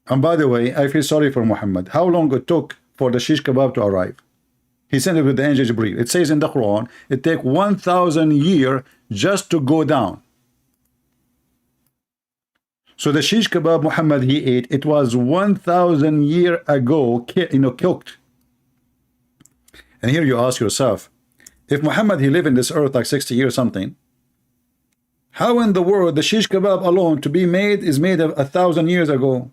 Speaker 8: And by the way, I feel sorry for Muhammad. How long it took for the shish kebab to arrive? He sent it with the angel Jibreel. It says in the Quran, it take 1,000 years just to go down. So the shish kebab Muhammad he ate, it was 1,000 years ago, cooked. And here you ask yourself, if Muhammad he lived in this earth like 60 years something, how in the world the shish kebab alone to be made is made of 1,000 years ago?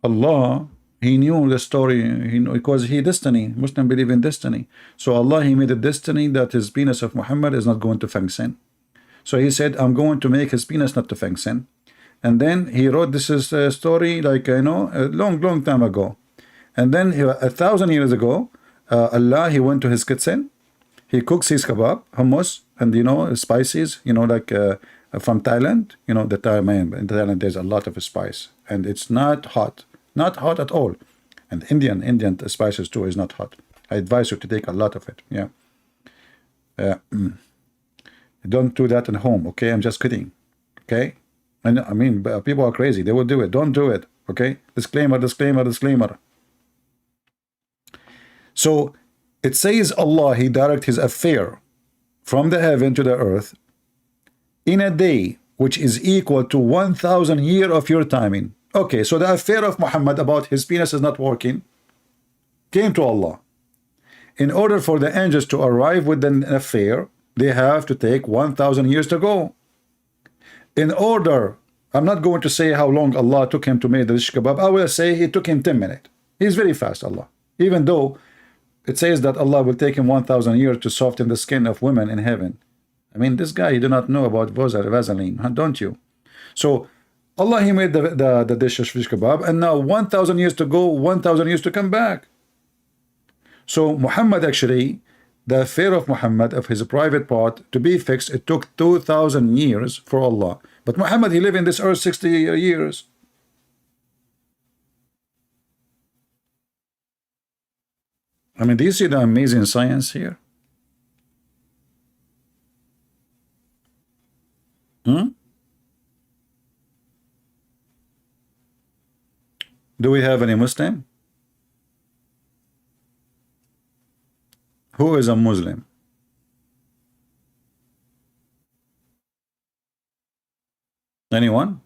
Speaker 8: Allah, he knew the story, because he destiny. Muslim believe in destiny. So Allah, he made a destiny that his penis of Muhammad is not going to function. So he said, I'm going to make his penis not to function. And then he wrote this is a story like, a long time ago. And then 1,000 years ago, Allah, he went to his kitchen. He cooks his kebab, hummus, and spices, like from Thailand. The Thai man, in Thailand there's a lot of spice. And it's not hot. Not hot at all. And Indian spices too is not hot. I advise you to take a lot of it. Yeah. Don't do that at home, okay? I'm just kidding. Okay? And I mean, people are crazy. They will do it. Don't do it. Okay? Disclaimer, disclaimer, disclaimer. So it says Allah, he direct his affair from the heaven to the earth in a day which is equal to 1,000 years of your timing. Okay, so the affair of Muhammad about his penis is not working came to Allah. In order for the angels to arrive with an affair, they have to take 1,000 years to go. In order I'm not going to say how long Allah took him to make the shish kebab. I will say he took him 10 minutes. He's very fast, Allah. Even though it says that Allah will take him 1,000 years to soften the skin of women in heaven. I mean, this guy, you do not know about Vaseline, don't you? So Allah, he made the dish of shish kebab, and now 1,000 years to go, 1,000 years to come back. So Muhammad, actually, the affair of Muhammad, of his private part to be fixed, it took 2,000 years for Allah. But Muhammad, he lived in this earth 60 years. I mean, do you see the amazing science here? Do we have any Muslim? Who is a Muslim? Anyone?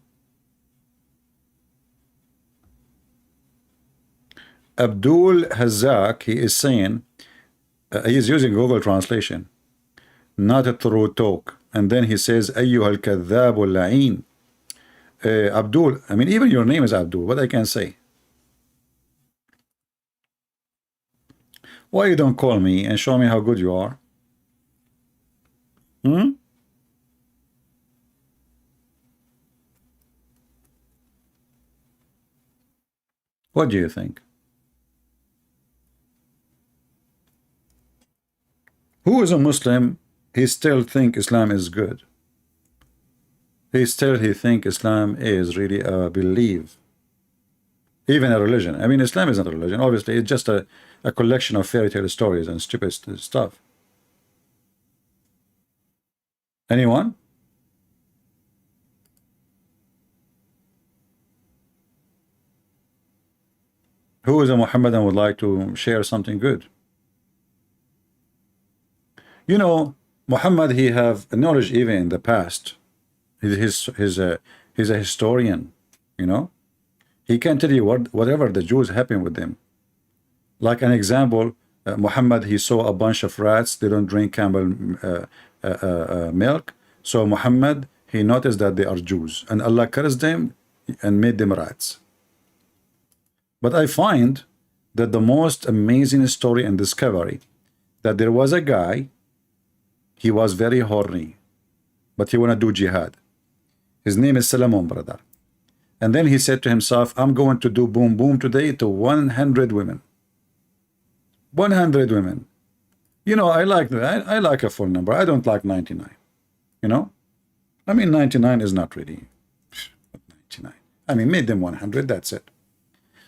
Speaker 8: Abdul Hazak, he is saying, he is using Google translation, not a true talk. And then he says, Ayyuhal kadhabul la'in. Abdul, I mean, even your name is Abdul. What I can say? Why you don't call me and show me how good you are? What do you think? Who is a Muslim? He still think Islam is good. He think Islam is really a belief, even a religion. I mean, Islam isn't a religion. Obviously, it's just a collection of fairy tale stories and stupid stuff. Anyone? Who is a Muhammadan would like to share something good? You know, Muhammad, he have knowledge even in the past. He's a historian, you know. He can tell you whatever the Jews happened with them. Like an example, Muhammad, he saw a bunch of rats. They don't drink camel milk. So Muhammad, he noticed that they are Jews, and Allah cursed them and made them rats. But I find that the most amazing story and discovery, that there was a guy, he was very horny, but he want to do jihad. His name is Solomon, brother. And then he said to himself, I'm going to do boom boom today to 100 women. 100 women. You know, I like a full number. I don't like 99. You know? I mean, 99 is not really 99. I mean, made them 100, that's it.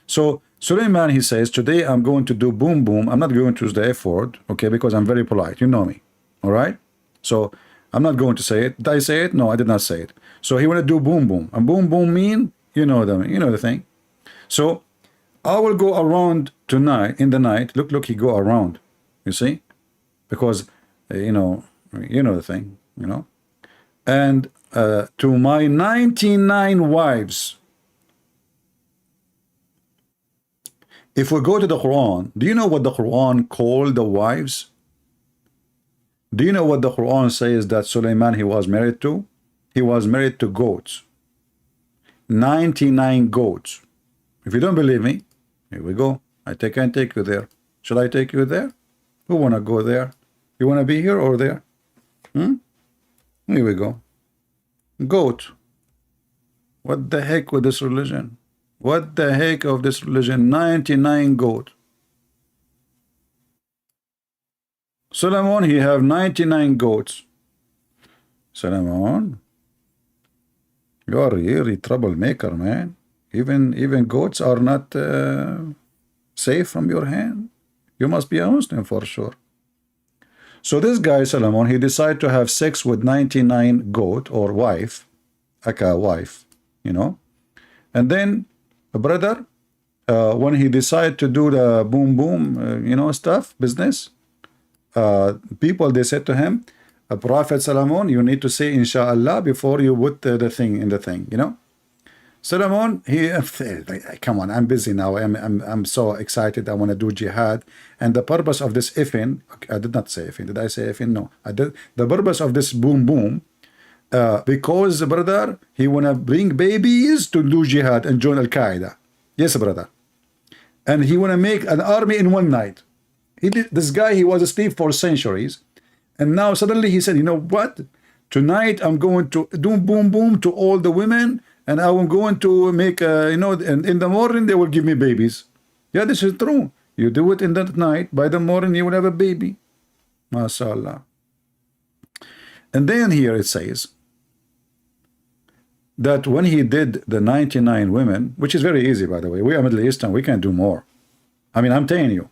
Speaker 8: So Suleiman, he says, today I'm going to do boom boom. I'm not going to use the F word, okay, because I'm very polite. You know me. All right? So I'm not going to say it. Did I say it? No, I did not say it. So he want to do boom boom. And boom boom mean, you know the thing. So I will go around tonight, in the night. Look, he go around. You see? Because, you know the thing, you know. And to my 99 wives. If we go to the Quran, do you know what the Quran called the wives? Do you know what the Quran says that Suleiman, he was married to? He was married to goats. 99 goats. If you don't believe me, here we go. I can take you there. Shall I take you there? Who want to go there? You want to be here or there? Here we go. Goat. What the heck with this religion? What the heck of this religion? 99 goat. Solomon, he have 99 goats. Solomon, you are really troublemaker, man. Even goats are not safe from your hand. You must be a Muslim for sure. So this guy Solomon, he decided to have sex with 99 goat or wife, wife, you know. And then a brother, when he decided to do the boom boom, you know, stuff, business, people, they said to him, Prophet Solomon, you need to say inshallah before you put the thing in the thing, you know. Solomon, he come on, I'm busy now. I'm so excited. I want to do jihad, and the purpose of this ifin, I did not say ifin. Did I say ifin? No, I did. The purpose of this boom boom, Because, brother, he wanna bring babies to do jihad and join Al-Qaeda. Yes, brother. And he wanna make an army in one night. This guy, he was asleep for centuries, and now suddenly he said, you know what? Tonight I'm going to do boom boom to all the women, and I'm going to make, and in the morning they will give me babies. Yeah, this is true. You do it in the night, by the morning you will have a baby. MashaAllah. And then here it says that when he did the 99 women, which is very easy, by the way, we are Middle Eastern, we can do more. I mean, I'm telling you.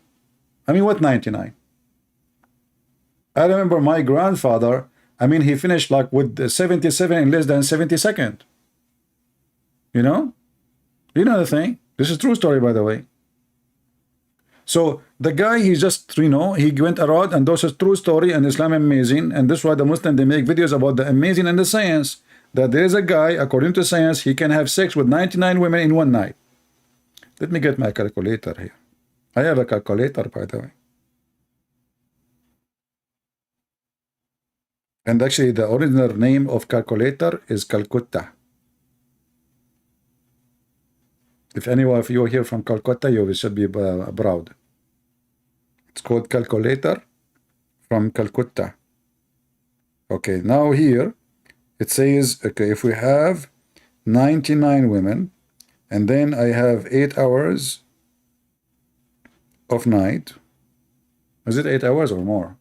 Speaker 8: I mean, what 99? I remember my grandfather, I mean, he finished like with 77 in less than 70 seconds. You know? You know the thing? This is true story, by the way. So the guy, he just, he went around, and this is true story, and Islam amazing, and this is why the Muslim, they make videos about the amazing and the science, that there is a guy, according to science, he can have sex with 99 women in one night. Let me get my calculator here. I have a calculator, by the way. And actually, the original name of calculator is Calcutta. If anyone of you are here from Calcutta, you should be proud. It's called calculator from Calcutta. Okay, now here it says, okay, if we have 99 women, and then I have 8 hours of night. Is it 8 hours or more?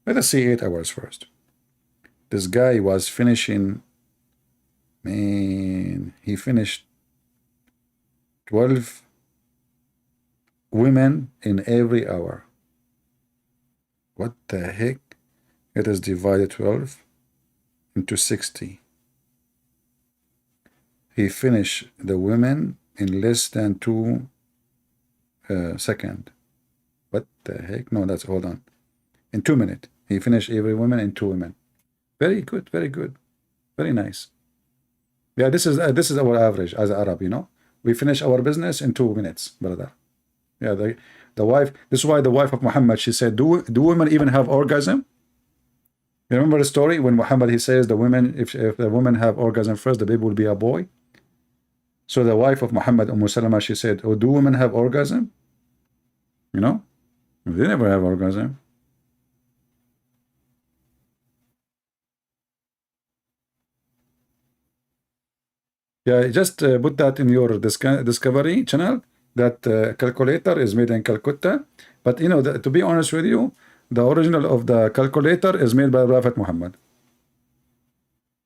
Speaker 8: Let us see 8 hours first. This guy was finishing, man, he finished 12 women in every hour. What the heck? It is divided 12 into 60. He finished the women in less than 2 seconds. What the heck? No, that's, hold on. In 2 minutes. He finished every woman in 2 women. Very good, very good. Very nice. Yeah, this is our average as Arab, you know. We finish our business in 2 minutes, brother. Yeah, the wife, this is why the wife of Muhammad, she said, do women even have orgasm? You remember the story when Muhammad, he says the women, if the women have orgasm first, the baby will be a boy. So the wife of Muhammad, Salama, she said, oh, do women have orgasm? You know, they never have orgasm. Yeah, just put that in your discovery channel. That calculator is made in Calcutta. But you know, to be honest with you, the original of the calculator is made by Prophet Muhammad.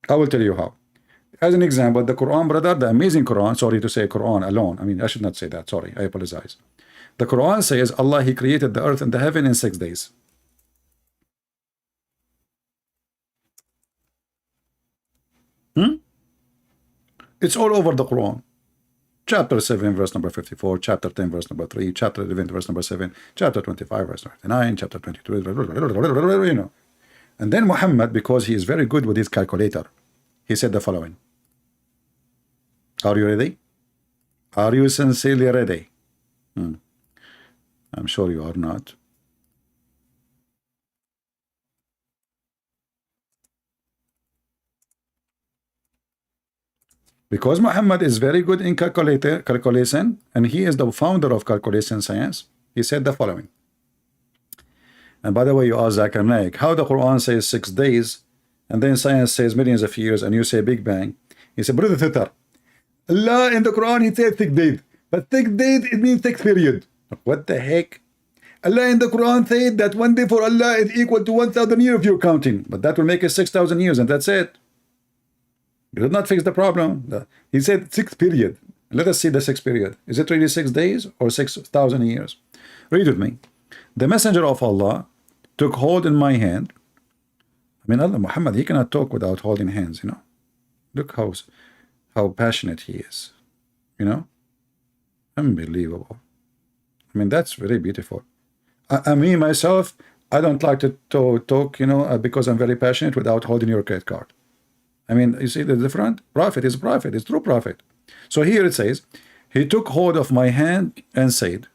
Speaker 8: I will tell you how. As an example, the Quran, brother, the amazing Quran, sorry to say Quran alone. I mean, I should not say that. Sorry, I apologize. The Quran says Allah, He created the earth and the heaven in 6 days. It's all over the Quran. Chapter 7, verse number 54, chapter 10, verse number 3, chapter 11, verse number 7, chapter 25, verse 29, chapter 22, you know. And then Muhammad, because he is very good with his calculator, he said the following. Are you ready? Are you sincerely ready? I'm sure you are not. Because Muhammad is very good in calculation, and he is the founder of calculation science, he said the following. And by the way, you ask Zakir Naik, how the Quran says 6 days, and then science says millions of years, and you say Big Bang. He said, brother Thitter, Allah in the Quran, he said 6 days, but 6 days, it means 6 period. What the heck? Allah in the Quran said that 1 day for Allah is equal to 1,000 years of your counting, but that will make it 6,000 years, and that's it. It did not fix the problem. He said 6 period. Let us see the 6 period. Is it really 6 days or 6,000 years? Read with me. The messenger of Allah took hold in my hand. I mean, Allah, Muhammad, he cannot talk without holding hands, you know. Look how passionate he is, you know. Unbelievable. I mean, that's very beautiful. I mean, myself, I don't like to talk, you know, because I'm very passionate without holding your credit card. I mean, you see the different? Prophet is prophet, is true prophet. So here it says, he took hold of my hand and said,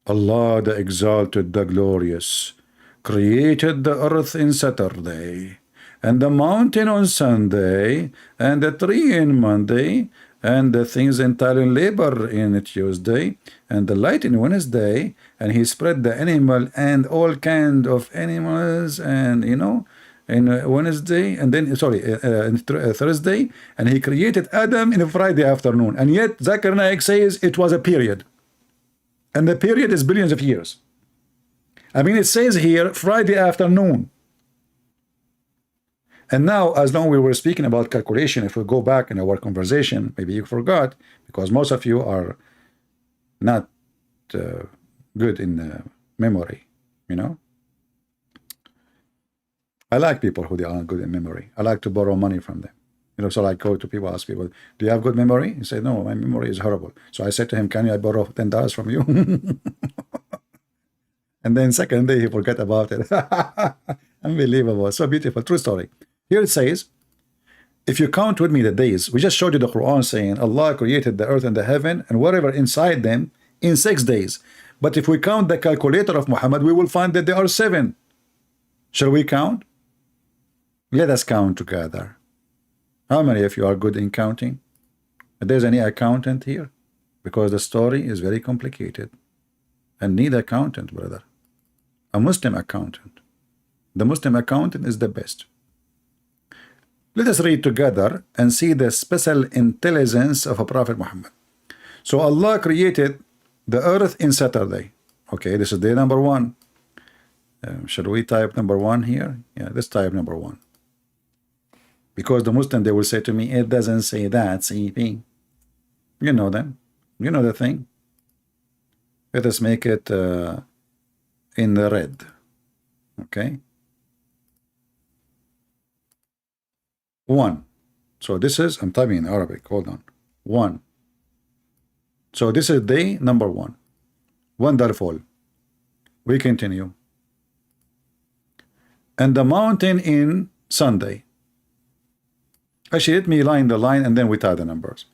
Speaker 8: Allah the exalted, the glorious, created the earth in Saturday and the mountain on Sunday, and the tree in Monday, and the things entailing labor in Tuesday, and the light in Wednesday, and he spread the animal and all kind of animals, and you know, in Wednesday, and then Thursday, and he created Adam in a Friday afternoon. And yet Zakir Naik says it was a period, and the period is billions of years. I mean, it says here Friday afternoon. And now, as long we were speaking about calculation, if we go back in our conversation, maybe you forgot, because most of you are not good in memory, you know. I like people who they aren't good in memory. I like to borrow money from them. You know, so I go to people, ask people, do you have good memory? He said, no, my memory is horrible. So I said to him, can I borrow $10 from you? And then second day he forgot about it. Unbelievable. So beautiful. True story. Here it says, if you count with me the days, we just showed you the Quran saying Allah created the earth and the heaven and whatever inside them in 6 days. But if we count the calculator of Muhammad, we will find that there are 7. Shall we count? Let us count together. How many of you are good in counting? If there's any accountant here? Because the story is very complicated and need accountant, brother. A Muslim accountant. The Muslim accountant is the best. Let us read together and see the special intelligence of a Prophet Muhammad. So Allah created the earth in Saturday. Okay, this is day number 1. Shall we type number 1 here? Yeah, let's type number 1. Because the Muslim, they will say to me, it doesn't say that, CP. You know them. You know the thing. Let us make it in the red. Okay. 1. So this is, I'm typing in Arabic. Hold on. 1. So this is day number 1. Wonderful. We continue. And the mountain in Sunday. Actually, let me line the line and then we tie the numbers.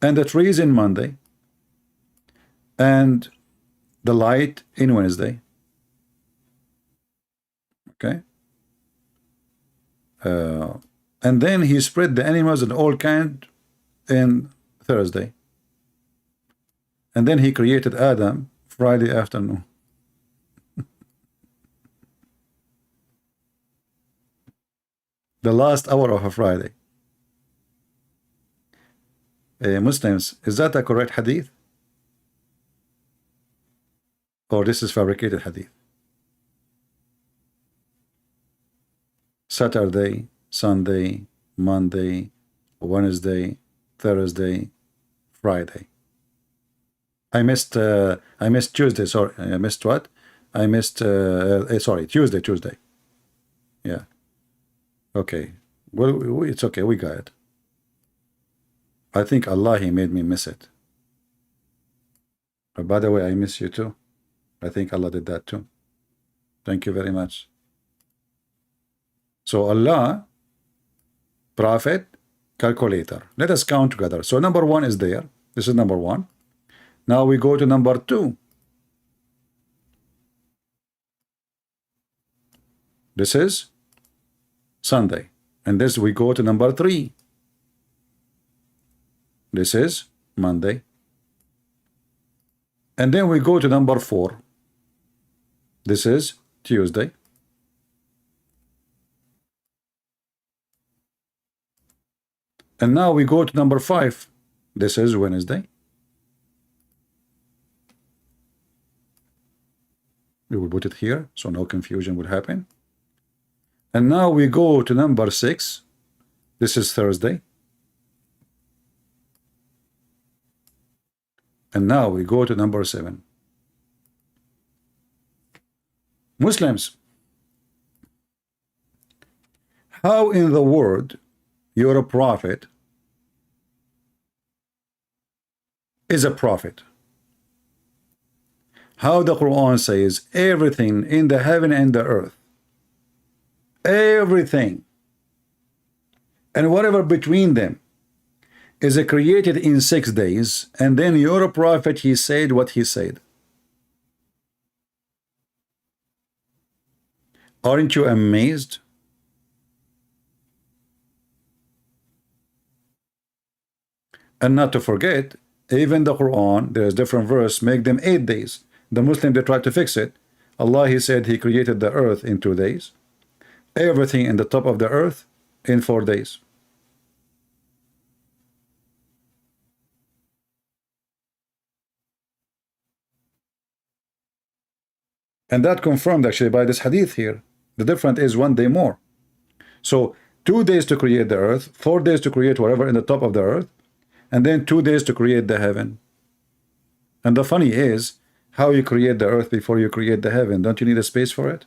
Speaker 8: And the trees in Monday. And the light in Wednesday. Okay. And then he spread the animals and all kind in Thursday. And then he created Adam Friday afternoon. The last hour of a Friday. Muslims, is that a correct hadith? Or this is fabricated hadith? Saturday, Sunday, Monday, Wednesday, Thursday, Friday. I missed Tuesday. Sorry, I missed what? I missed sorry, Tuesday. Yeah. Okay. Well, it's okay. We got it. I think Allah, He made me miss it. But by the way, I miss you too. I think Allah did that too. Thank you very much. So Allah, Prophet, calculator. Let us count together. So number 1 is there. This is number 1. Now we go to number 2. This is Sunday. And this we go to number 3. This is Monday. And then we go to number 4. This is Tuesday. And now we go to number 5. This is Wednesday. We will put it here so no confusion will happen. And now we go to number 6. This is Thursday. And now we go to number 7. Muslims, how in the world you're a prophet is a prophet? How the Quran says everything in the heaven and the earth, everything and whatever between them is created in 6 days, and then you're a prophet, he said what he said. Aren't you amazed? And not to forget, even the Quran, there's different verse, make them 8 days. The Muslim, they try to fix it. Allah, He said He created the earth in 2 days. Everything in the top of the earth in 4 days. And that confirmed actually by this hadith here. The difference is 1 day more. So 2 days to create the earth, 4 days to create whatever in the top of the earth, and then 2 days to create the heaven. And the funny is, how you create the earth before you create the heaven? Don't you need a space for it?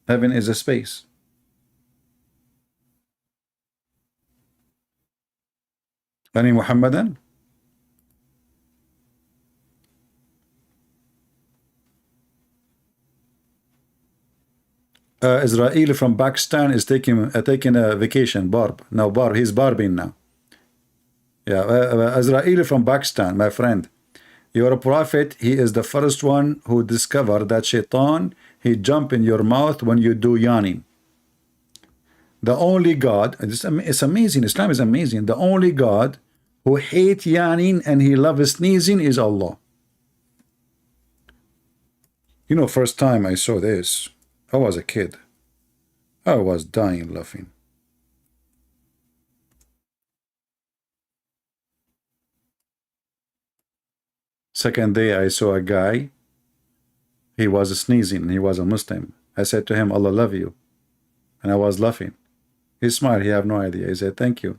Speaker 8: Heaven is a space. Any Muhammadan? Israeli from Pakistan is taking a vacation. Barb. Now Barb, he's barbing now. Yeah, Israeli from Pakistan, my friend. Your prophet, he is the first one who discovered that shaitan, he jump in your mouth when you do yawning. The only God, it's amazing, Islam is amazing. The only God who hate yawning and he loves sneezing is Allah. You know, first time I saw this, I was a kid. I was dying laughing. Second day I saw a guy, he was sneezing and he was a Muslim. I said to him, Allah love you. And I was laughing. He smiled, he had no idea. He said, thank you.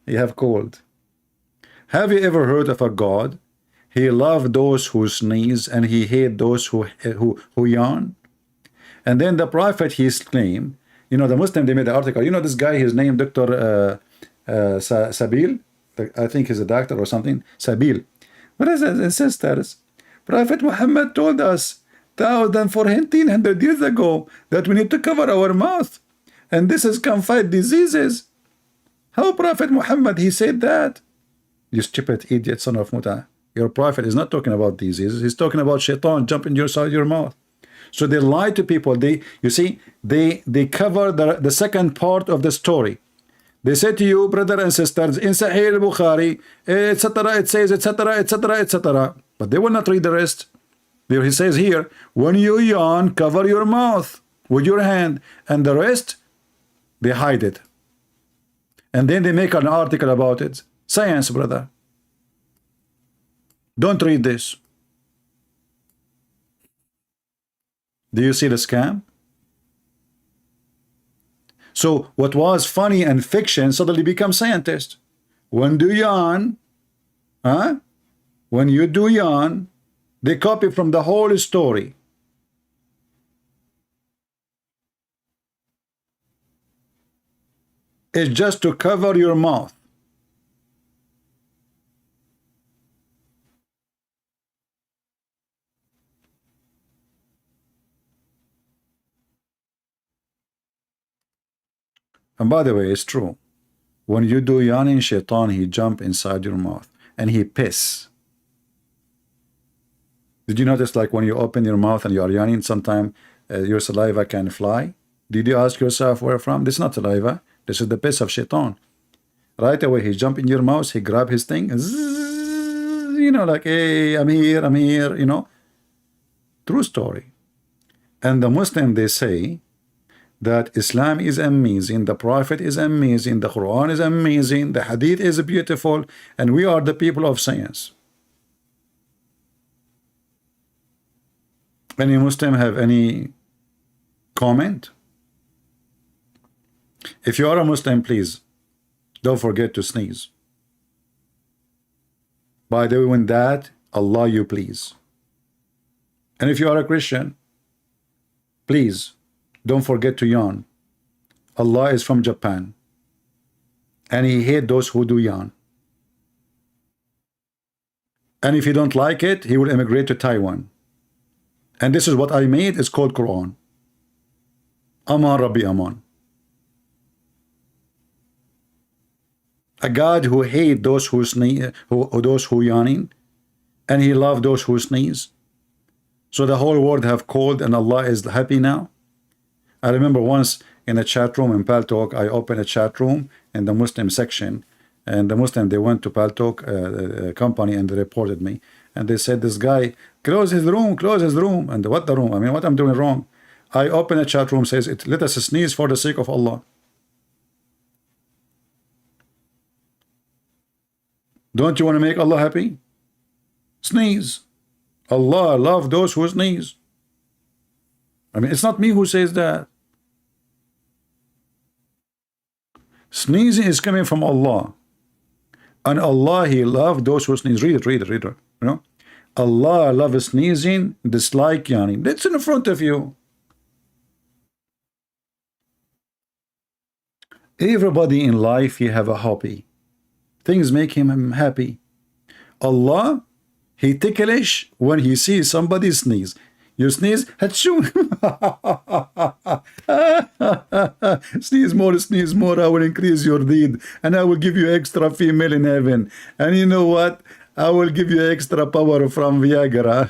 Speaker 8: You have cold. Have you ever heard of a God? He loved those who sneeze and he hate those who yawn. And then the prophet, he claimed, you know, the Muslim, they made the article, you know this guy, his name Dr. Sabil, I think he's a doctor or something, Sabil. Brothers and sisters, Prophet Muhammad told us 1,400 years ago that we need to cover our mouth, and this is can fight diseases. How Prophet Muhammad, he said that? You stupid idiot, son of Muta. Your prophet is not talking about diseases. He's talking about shaitan jumping inside your mouth. So they lie to people. You see, they cover the second part of the story. They say to you, brother and sisters, in Sahih al-Bukhari, etc., it says, etc., etc., etc. But they will not read the rest. He says here, when you yawn, cover your mouth with your hand, and the rest, they hide it. And then they make an article about it. Science, brother. Don't read this. Do you see the scam? So what was funny and fiction suddenly becomes scientist. When do yawn, when you do yawn, they copy from the whole story. It's just to cover your mouth. And by the way, it's true. When you do yawning, shaitan, he jump inside your mouth and he piss. Did you notice, like when you open your mouth and you are yawning, sometimes your saliva can fly? Did you ask yourself where from? This is not saliva. This is the piss of shaitan. Right away, he jump in your mouth, he grab his thing, zzz, you know, like, hey, I'm here, you know. True story. And the Muslim, they say that Islam is amazing, the Prophet is amazing, the Quran is amazing, the Hadith is beautiful, and we are the people of science. Any Muslim have any comment? If you are a Muslim, please don't forget to sneeze. By doing that, Allah you please. And if you are a Christian, please don't forget to yawn. Allah is from Japan, and He hates those who do yawn. And if you don't like it, He will immigrate to Taiwan. And this is what I made. It's called Quran. Aman Rabbi Aman. A God who hates those who sneeze, those who yawning, and He loves those who sneeze. So the whole world have called, and Allah is happy now. I remember once in a chat room in Paltalk. I opened a chat room in the Muslim section, and the Muslim, they went to Paltalk company and they reported me, and they said, this guy, close his room, close his room. And what the room? I mean, what I'm doing wrong? I open a chat room, says, let us sneeze for the sake of Allah. Don't you want to make Allah happy? Sneeze. Allah love those who sneeze. I mean, it's not me who says that. Sneezing is coming from Allah. And Allah, He loves those who sneeze. Read it, read it, read it. You know? Allah loves sneezing, dislike yawning. That's in front of you. Everybody in life, he have a hobby. Things make him happy. Allah, He ticklish when He sees somebody sneeze. You sneeze, achoo. Sneeze more, I will increase your deed, and I will give you extra female in heaven. And you know what? I will give you extra power from Viagra.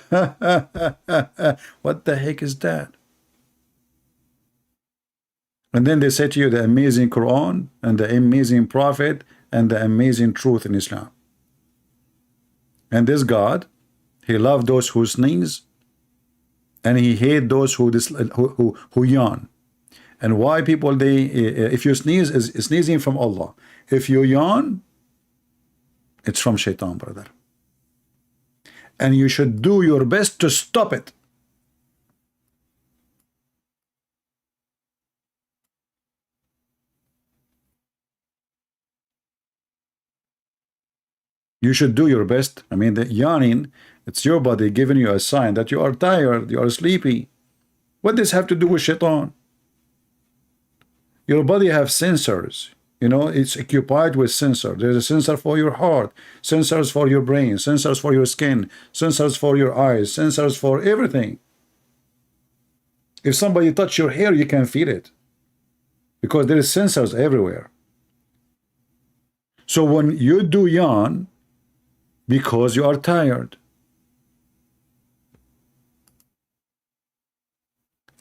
Speaker 8: What the heck is that? And then they say to you the amazing Quran and the amazing Prophet and the amazing truth in Islam. And this God, He loves those who sneeze, and He hates those who yawn. And why people, if you sneeze, is sneezing from Allah. If you yawn, it's from Shaitan, brother. And you should do your best to stop it. You should do your best. I mean, the yawning, it's your body giving you a sign that you are tired, you are sleepy. What does this have to do with Shaitan? Your body have sensors. You know, it's occupied with sensors. There's a sensor for your heart, sensors for your brain, sensors for your skin, sensors for your eyes, sensors for everything. If somebody touch your hair, you can feel it, because there is sensors everywhere. So when you do yawn, because you are tired.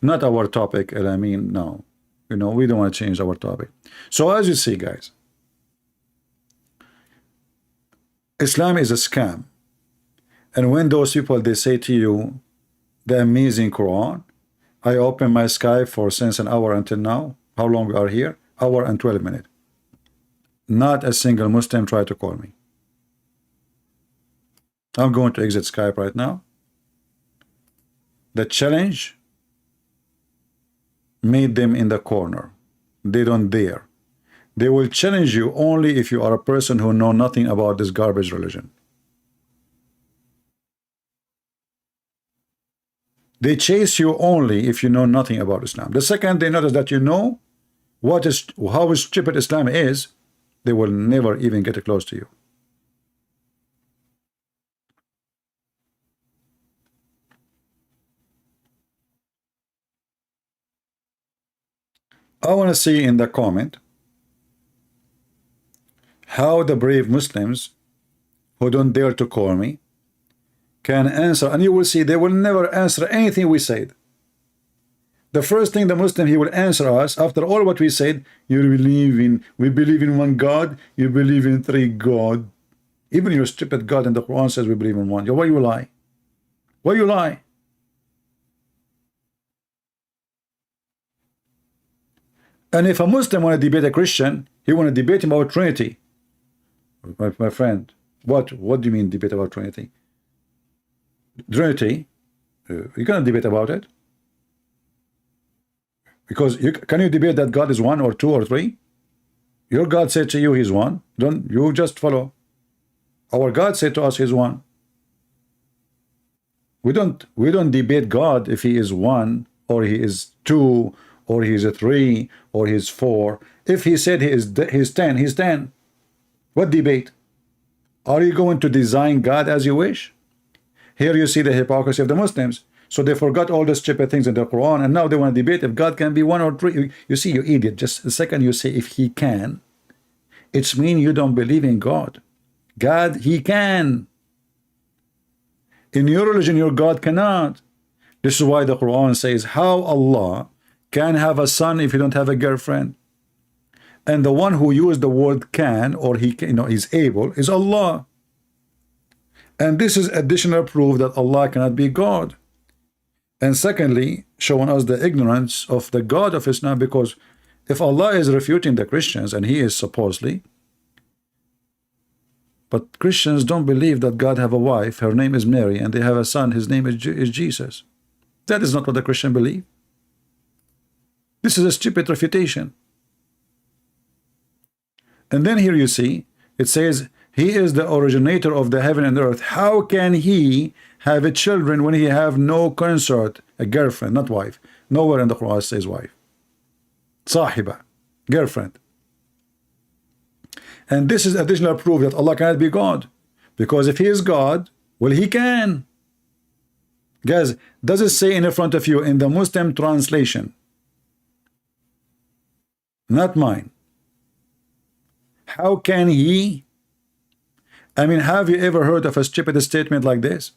Speaker 8: Not our topic, and I mean, no. You know, we don't want to change our topic. So as you see, guys, Islam is a scam. And when those people, they say to you, the amazing Quran, I open my Skype for since an hour until now. How long we are here? Hour and 12 minutes. Not a single Muslim tried to call me. I'm going to exit Skype right now. The challenge made them in the corner. They don't dare. They will challenge you only if you are a person who know nothing about this garbage religion. They chase you only if you know nothing about Islam. The second they notice that you know how stupid Islam is, they will never even get close to you. I want to see in the comment how the brave Muslims who don't dare to call me can answer, and you will see they will never answer anything we said. The first thing the Muslim, he will answer us after all what we said, we believe in one God, you believe in three God. Even your stupid God in the Quran says we believe in one. Why you lie? Why you lie? And if a Muslim want to debate a Christian, he want to debate him about Trinity. My friend, what do you mean debate about Trinity? Trinity, you cannot debate about it. Because can you debate that God is one or two or three? Your God said to you he's one. Don't you just follow? Our God said to us he's one. We don't debate God if he is one or he is two or he's a three, or he's four. If he said he's 10, he's 10. What debate? Are you going to design God as you wish? Here you see the hypocrisy of the Muslims. So they forgot all the stupid things in the Quran, and now they want to debate if God can be one or three. You see, you idiot. Just a second you say if he can, it's mean you don't believe in God. God, he can. In your religion, your God cannot. This is why the Quran says how Allah can have a son if you don't have a girlfriend. And the one who used the word can, or he can, is able, is Allah. And this is additional proof that Allah cannot be God. And secondly, showing us the ignorance of the God of Islam, because if Allah is refuting the Christians, and he is supposedly, but Christians don't believe that God have a wife, her name is Mary, and they have a son, his name is Jesus. That is not what the Christian believe. This is a stupid refutation. And then here you see, it says, he is the originator of the heaven and earth. How can he have a children when he have no consort, a girlfriend, not wife? Nowhere in the Quran says wife. Sahiba, girlfriend. And this is additional proof that Allah cannot be God. Because if he is God, well, he can. Guys, does it say in front of you in the Muslim translation? Not mine. How can he? I mean, have you ever heard of a stupid statement like this?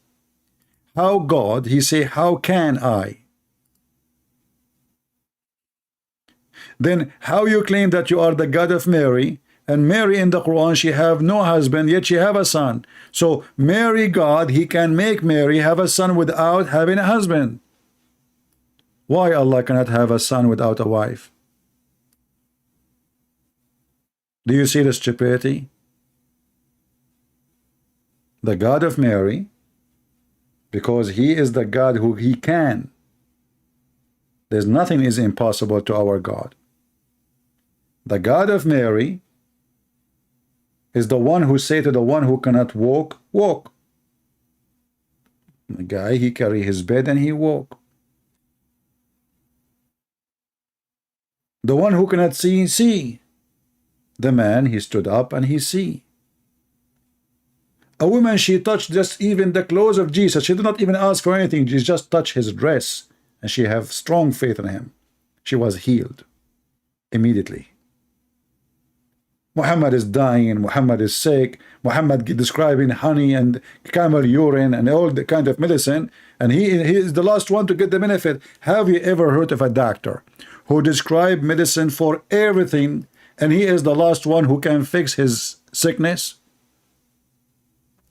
Speaker 8: How God, he say, how can I? Then how you claim that you are the God of Mary, and Mary in the Quran, she have no husband, yet she have a son. So Mary God, he can make Mary have a son without having a husband. Why Allah cannot have a son without a wife? Do you see the stupidity? The God of Mary, because he is the God who he can. There's nothing is impossible to our God. The God of Mary is the one who say to the one who cannot walk, walk. The guy, he carry his bed and he walk. The one who cannot see, see. The man, he stood up and he see. A woman, she touched just even the clothes of Jesus. She did not even ask for anything. She just touched his dress, and she have strong faith in him. She was healed immediately. Muhammad is dying, Muhammad is sick, Muhammad describing honey and camel urine and all the kind of medicine, and he is the last one to get the benefit. Have you ever heard of a doctor who described medicine for everything, and he is the last one who can fix his sickness?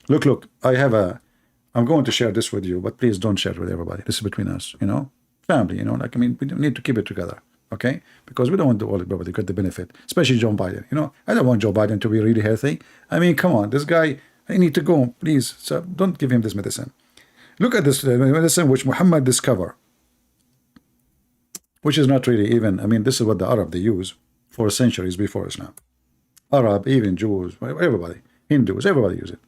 Speaker 8: Look, I'm going to share this with you, but please don't share it with everybody. This is between us, family, like, I mean, we need to keep it together, okay? Because we don't want all everybody to get the benefit, especially Joe Biden, I don't want Joe Biden to be really healthy. I mean, come on, this guy, I need to go, please, so don't give him this medicine. Look at this medicine which Muhammad discovered, which is not really even, I mean, this is what the Arab, they use for centuries before Islam. Arab, even Jews, everybody, Hindus, everybody use it.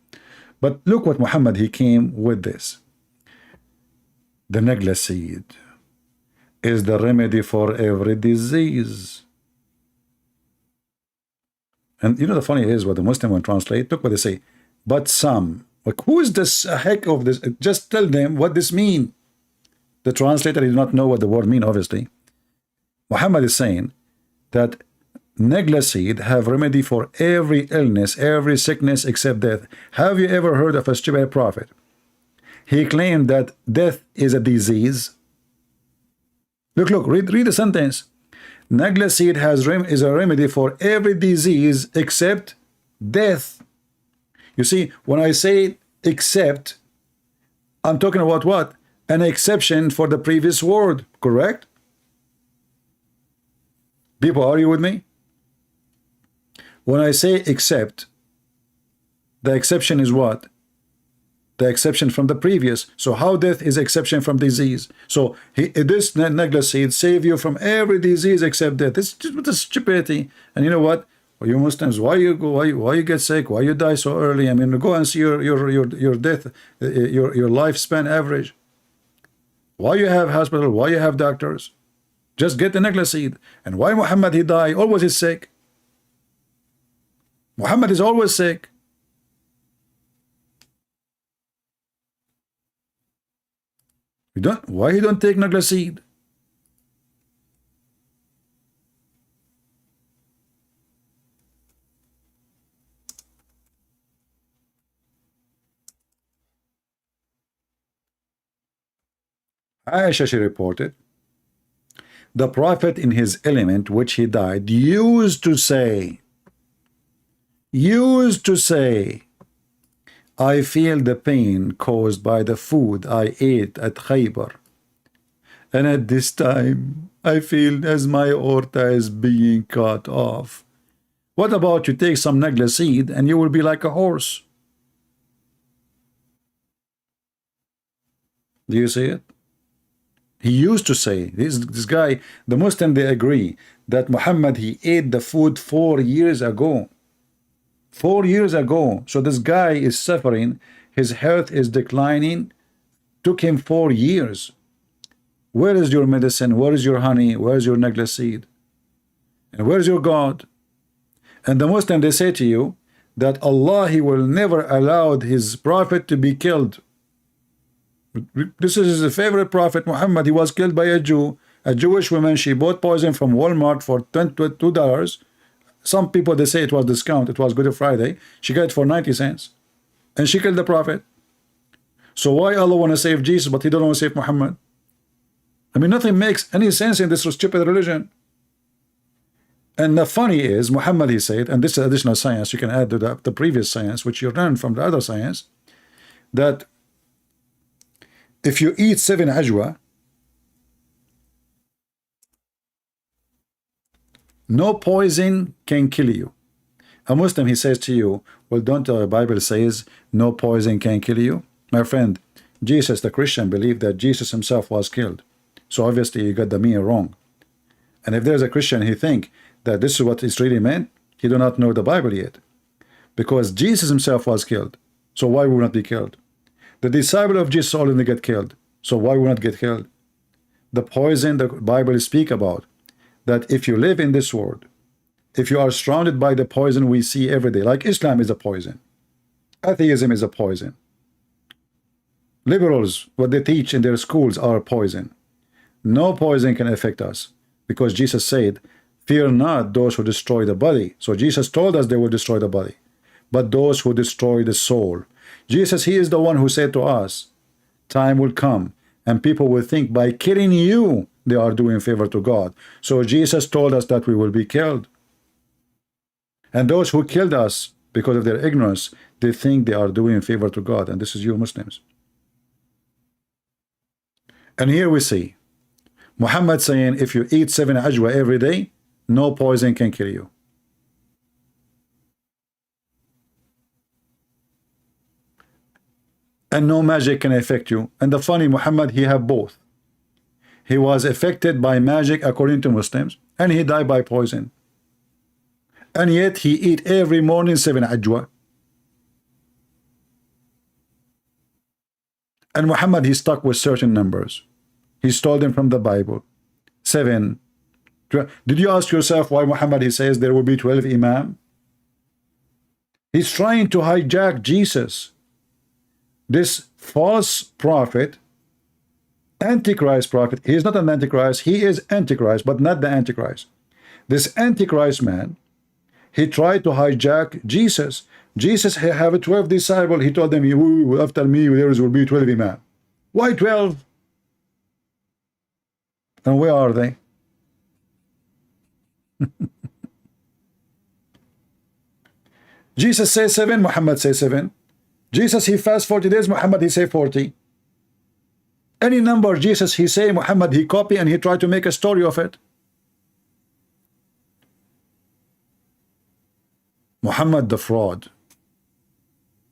Speaker 8: But look what Muhammad, he came with this. The negla seed is the remedy for every disease. And the funny is what the Muslim will translate. Look what they say. But some, like, who is this heck of this? Just tell them what this mean. The translator did not know what the word mean, obviously. Muhammad is saying that negla seed have remedy for every illness, every sickness except death. Have you ever heard of a stupid prophet? He claimed that death is a disease. Look, read the sentence. Negla seed is a remedy for every disease except death. You see, when I say except, I'm talking about what? An exception for the previous word, correct? People, are you with me? When I say except, the exception is what? The exception from the previous. So how death is exception from disease? So this negla seed save you from every disease except death. This is just stupidity. And you know what? Well, you Muslims, why you get sick? Why you die so early? I mean, go and see your death, your lifespan average. Why you have hospital? Why you have doctors? Just get the negla seed. And why Muhammad, he died? Always is sick. Muhammad is always sick. Why he don't take negla seed? Aisha, she reported The prophet in his element, which he died, used to say, I feel the pain caused by the food I ate at Khaybar. And at this time, I feel as my aorta is being cut off. What about you take some nagla seed and you will be like a horse? Do you see it? He used to say, this guy, the Muslim, they agree that Muhammad, he ate the food 4 years ago. 4 years ago. So this guy is suffering. His health is declining. Took him 4 years. Where is your medicine? Where is your honey? Where is your nagla seed? And where is your God? And the Muslim, they say to you that Allah, he will never allow his prophet to be killed. This is his favorite prophet, Muhammad. He was killed by a Jew, a Jewish woman. She bought poison from Walmart for $22. Some people, they say it was discount. It was Good Friday. She got it for 90 cents. And she killed the prophet. So why Allah want to save Jesus, but he don't want to save Muhammad? I mean, nothing makes any sense in this stupid religion. And the funny is, Muhammad, he said, and this is additional science, you can add to the previous science, which you learned from the other science, that if you eat 7 ajwa, no poison can kill you. A Muslim, he says to you, well, don't the Bible says no poison can kill you? My friend, Jesus, the Christian, believed that Jesus himself was killed. So obviously you got the meaning wrong. And if there's a Christian, he think that this is what it's really meant, he do not know the Bible yet. Because Jesus himself was killed. So why would not be killed? The disciple of Jesus only get killed. So why would not get killed? The poison the Bible speak about, that if you live in this world, if you are surrounded by the poison we see every day, like Islam is a poison, atheism is a poison, liberals, what they teach in their schools are poison. No poison can affect us, because Jesus said, fear not those who destroy the body. So Jesus told us they will destroy the body, but those who destroy the soul. Jesus, he is the one who said to us, time will come and people will think by killing you they are doing favor to God. So Jesus told us that we will be killed. And those who killed us because of their ignorance, they think they are doing favor to God. And this is you Muslims. And here we see Muhammad saying, if you eat 7 ajwa every day, no poison can kill you. And no magic can affect you. And the funny, Muhammad, he had both. He was affected by magic according to Muslims, and he died by poison. And yet he eat every morning 7 ajwa. And Muhammad, he stuck with certain numbers. He stole them from the Bible. 7. Did you ask yourself why Muhammad, he says there will be 12 imam? He's trying to hijack Jesus. This false prophet, Antichrist prophet, he is not an Antichrist, he is Antichrist, but not the Antichrist. This Antichrist man, he tried to hijack Jesus. Jesus have 12 disciples. He told them, after me there will be 12 imam. Why 12? And where are they? Jesus says 7, Muhammad says 7. Jesus, he fast 40 days, Muhammad, he say 40. Any number Jesus, he say, Muhammad, he copy and he try to make a story of it. Muhammad the fraud.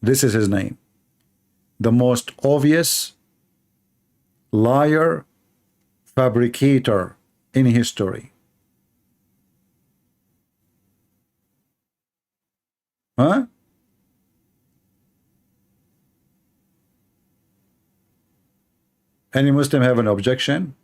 Speaker 8: This is his name. The most obvious liar, fabricator in history. Huh? Any Muslim have an objection?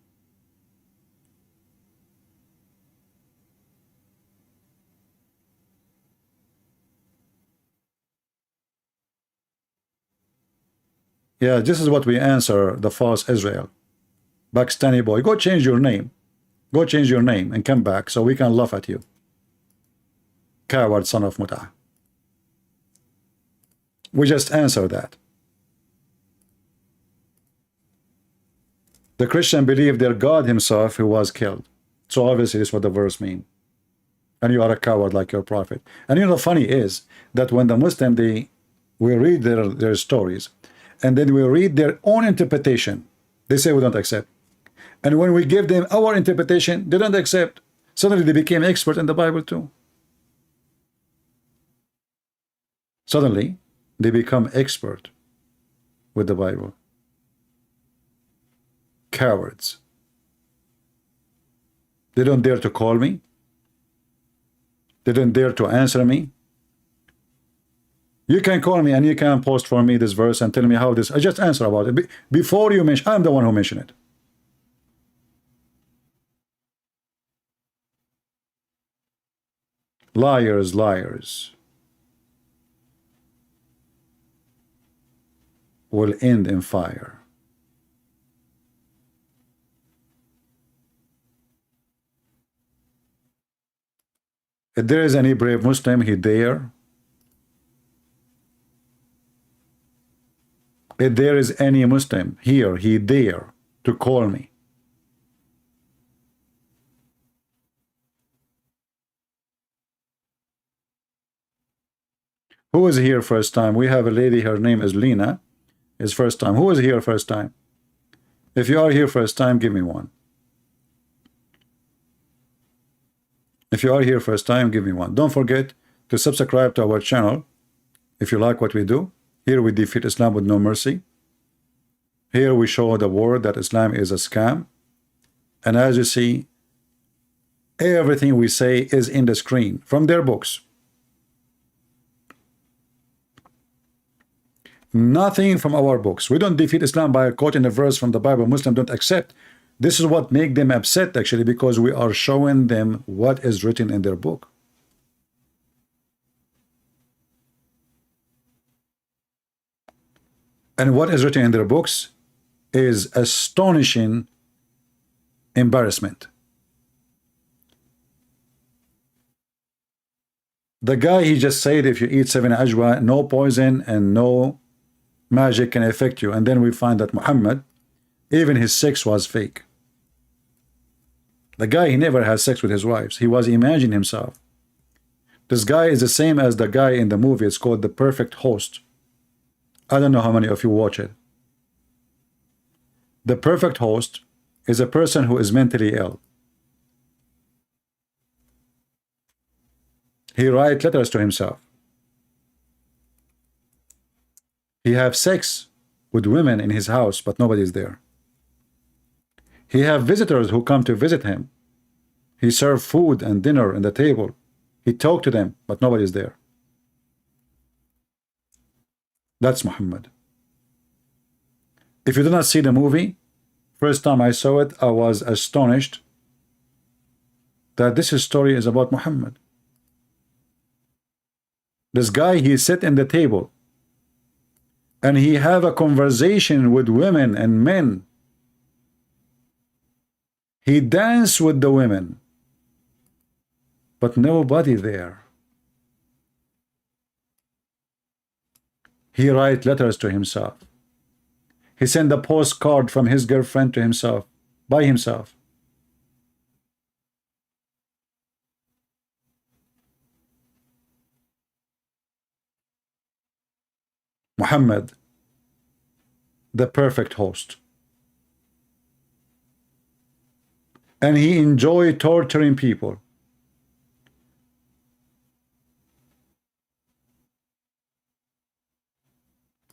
Speaker 8: Yeah, this is what we answer the false Israel. Pakistani boy, go change your name. Go change your name and come back so we can laugh at you. Coward son of Mut'ah. We just answer that. The Christian believe their God himself who was killed. So obviously this is what the verse means. And you are a coward like your prophet. And you know, the funny is that when the Muslim, we read their stories, and then we read their own interpretation, they say we don't accept. And when we give them our interpretation, they don't accept. Suddenly they became expert in the Bible too. Suddenly they become expert with the Bible. Cowards. They don't dare to call me. They don't dare to answer me. You can call me and you can post for me this verse and tell me how this. I just answer about it. Before you mention, I'm the one who mentioned it. Liars, liars will end in fire. If there is any brave Muslim, he dare. If there is any Muslim here, he dare to call me. Who is here first time? We have a lady, her name is Lena, is first time. Who is here first time? If you are here first time, give me one. If you are here first time, give me one. Don't forget to subscribe to our channel if you like what we do. Here we defeat Islam with no mercy. Here we show the world that Islam is a scam. And as you see, everything we say is in the screen from their books. Nothing from our books. We don't defeat Islam by a quote in a verse from the Bible. Muslims don't accept. This is what makes them upset, actually, because we are showing them what is written in their book. And what is written in their books is astonishing embarrassment. The guy, he just said if you eat 7 ajwa, no poison and no magic can affect you. And then we find that Muhammad, even his sex was fake. The guy, he never had sex with his wives. He was imagining himself. This guy is the same as the guy in the movie. It's called The Perfect Host. I don't know how many of you watch it. The Perfect Host is a person who is mentally ill. He writes letters to himself. He has sex with women in his house, but nobody's there. He have visitors who come to visit him. He serve food and dinner on the table. He talk to them, but nobody's there. That's Muhammad. If you do not see the movie, first time I saw it, I was astonished that this story is about Muhammad. This guy, he sit in the table and he have a conversation with women and men. He dance with the women, but nobody there. He write letters to himself. He sent a postcard from his girlfriend to himself, by himself. Muhammad, the perfect host. And he enjoyed torturing people.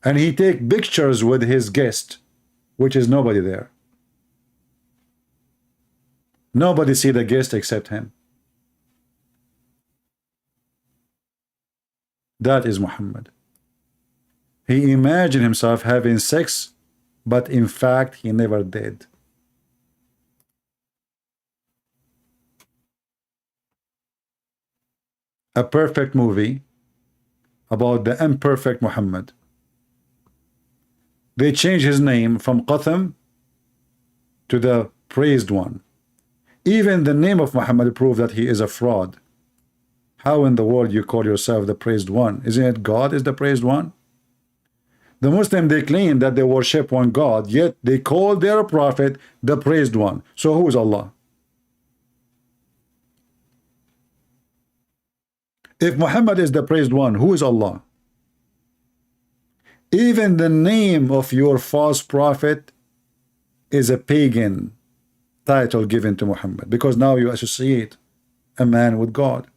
Speaker 8: And he take pictures with his guest, which is nobody there. Nobody see the guest except him. That is Muhammad. He imagined himself having sex, but in fact he never did. A perfect movie about the imperfect Muhammad. They changed his name from Qatham to the praised one. Even the name of Muhammad proved that he is a fraud. How in the world you call yourself the praised one? Isn't it God is the praised one? The Muslim, they claim that they worship one God, yet they call their prophet the praised one. So who is Allah? If Muhammad is the praised one, who is Allah? Even the name of your false prophet is a pagan title given to Muhammad, because now you associate a man with God.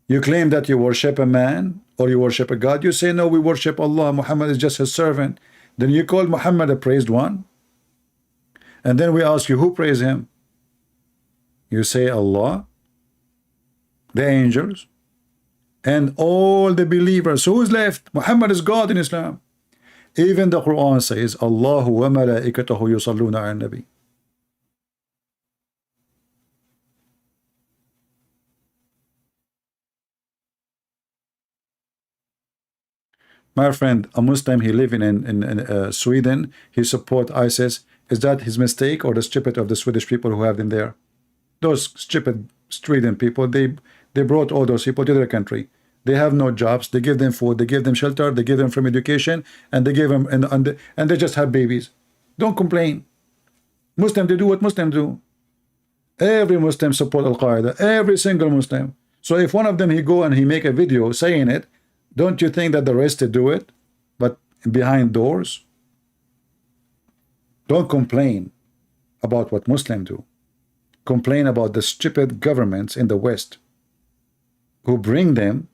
Speaker 8: You claim that you worship a man or you worship a God. You say, no, we worship Allah. Muhammad is just his servant. Then you call Muhammad a praised one. And then we ask you, who praised him? You say Allah, the angels, and all the believers. Who is left? Muhammad is God in Islam. Even the Quran says, Allahu wa malaikatahu yusalluna ala nabi. My friend, a Muslim, he living in Sweden, he support ISIS. Is that his mistake or the stupid of the Swedish people who have them there? Those stupid Sweden people, they brought all those people to their country. They have no jobs. They give them food. They give them shelter. They give them from education, and they give them and they just have babies. Don't complain. Muslim, they do what Muslims do. Every Muslim support Al-Qaeda. Every single Muslim. So if one of them he go and he make a video saying it, don't you think that the rest to do it, but behind doors? Don't complain about what Muslims do. Complain about the stupid governments in the West who bring them,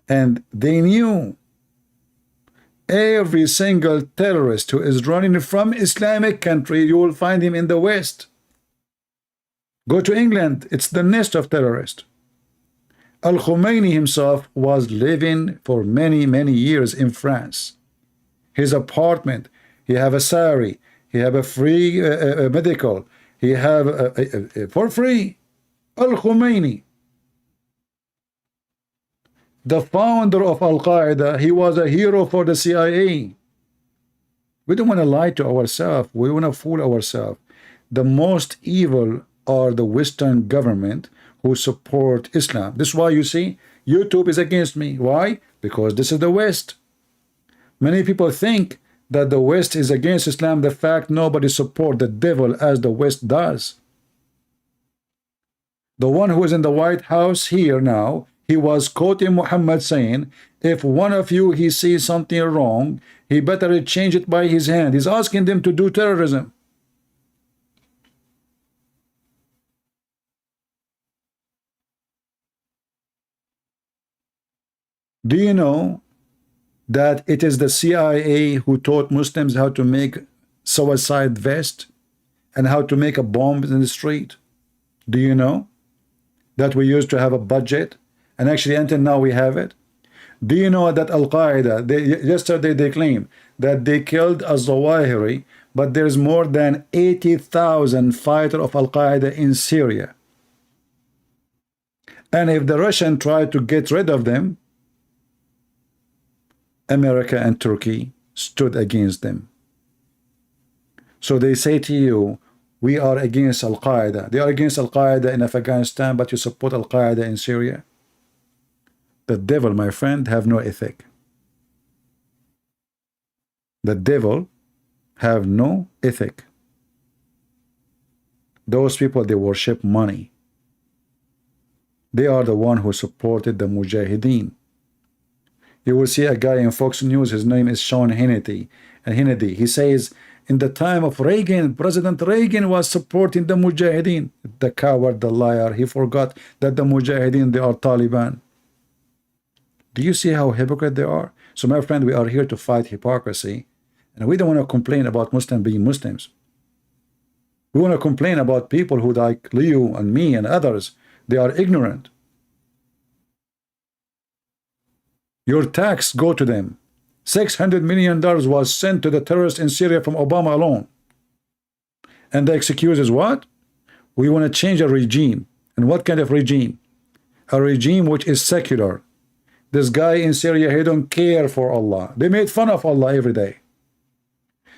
Speaker 8: and they knew every single terrorist who is running from Islamic country, you will find him in the West. Go to England, it's the nest of terrorists. Al-Khomeini himself was living for many, many years in France. His apartment, he have a salary, he have a free medical, he have for free. Al-Khomeini, the founder of Al-Qaeda, he was a hero for the CIA. We don't want to lie to ourselves. We want to fool ourselves. The most evil are the Western government who support Islam. This is why you see YouTube is against me. Why? Because this is the West. Many people think that the West is against Islam. The fact nobody support the devil as the West does. The one who is in the White House here now, he was quoting Muhammad saying, if one of you he sees something wrong, he better change it by his hand. He's asking them to do terrorism. Do you know that it is the CIA who taught Muslims how to make suicide vest and how to make a bomb in the street? Do you know that we used to have a budget, and actually until now we have it? Do you know that Al-Qaeda, yesterday they claimed that they killed al-Zawahiri, but there's more than 80,000 fighters of Al-Qaeda in Syria. And if the Russian tried to get rid of them, America and Turkey stood against them. So they say to you, we are against Al-Qaeda. They are against Al-Qaeda in Afghanistan, but you support Al-Qaeda in Syria. The devil, my friend, have no ethic. The devil have no ethic. Those people, they worship money. They are the one who supported the Mujahideen. You will see a guy in Fox News, his name is Sean Hannity, and Hannity, he says, in the time of Reagan, President Reagan was supporting the Mujahideen. The coward, the liar, he forgot that the Mujahideen, they are Taliban. Do you see how hypocrite they are? So my friend, we are here to fight hypocrisy, and we don't want to complain about Muslims being Muslims. We want to complain about people who, like Leo and me and others, they are ignorant. Your tax go to them. $600 million was sent to the terrorists in Syria from Obama alone. And the excuse is what? We want to change a regime. And what kind of regime? A regime which is secular. This guy in Syria, he don't care for Allah. They made fun of Allah every day.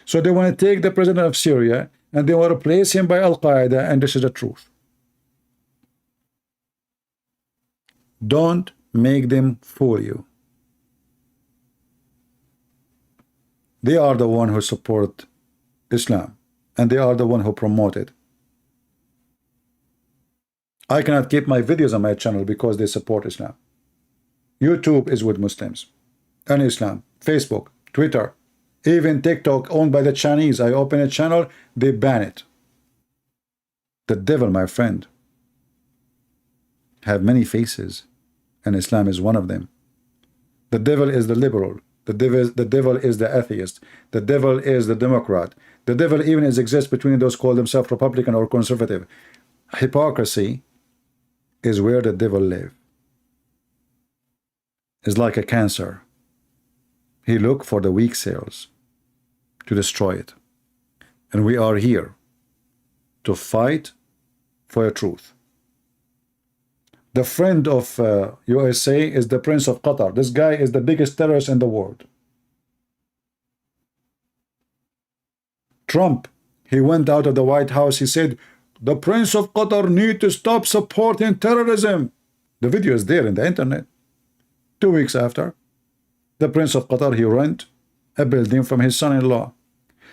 Speaker 8: So they want to take the president of Syria and they want to replace him by Al-Qaeda, and this is the truth. Don't make them fool you. They are the one who support Islam, and they are the one who promote it. I cannot keep my videos on my channel because they support Islam. YouTube is with Muslims and Islam. Facebook, Twitter, even TikTok owned by the Chinese. I open a channel, they ban it. The devil, my friend, have many faces, and Islam is one of them. The devil is the liberal. The devil is the atheist. The devil is the Democrat. The devil even exists between those call themselves Republican or conservative. Hypocrisy is where the devil lives. It's like a cancer. He look for the weak cells to destroy it. And we are here to fight for the truth. The friend of USA is the Prince of Qatar. This guy is the biggest terrorist in the world. Trump, he went out of the White House. He said, the Prince of Qatar need to stop supporting terrorism. The video is there in the internet. 2 weeks after, the Prince of Qatar, he rent a building from his son-in-law.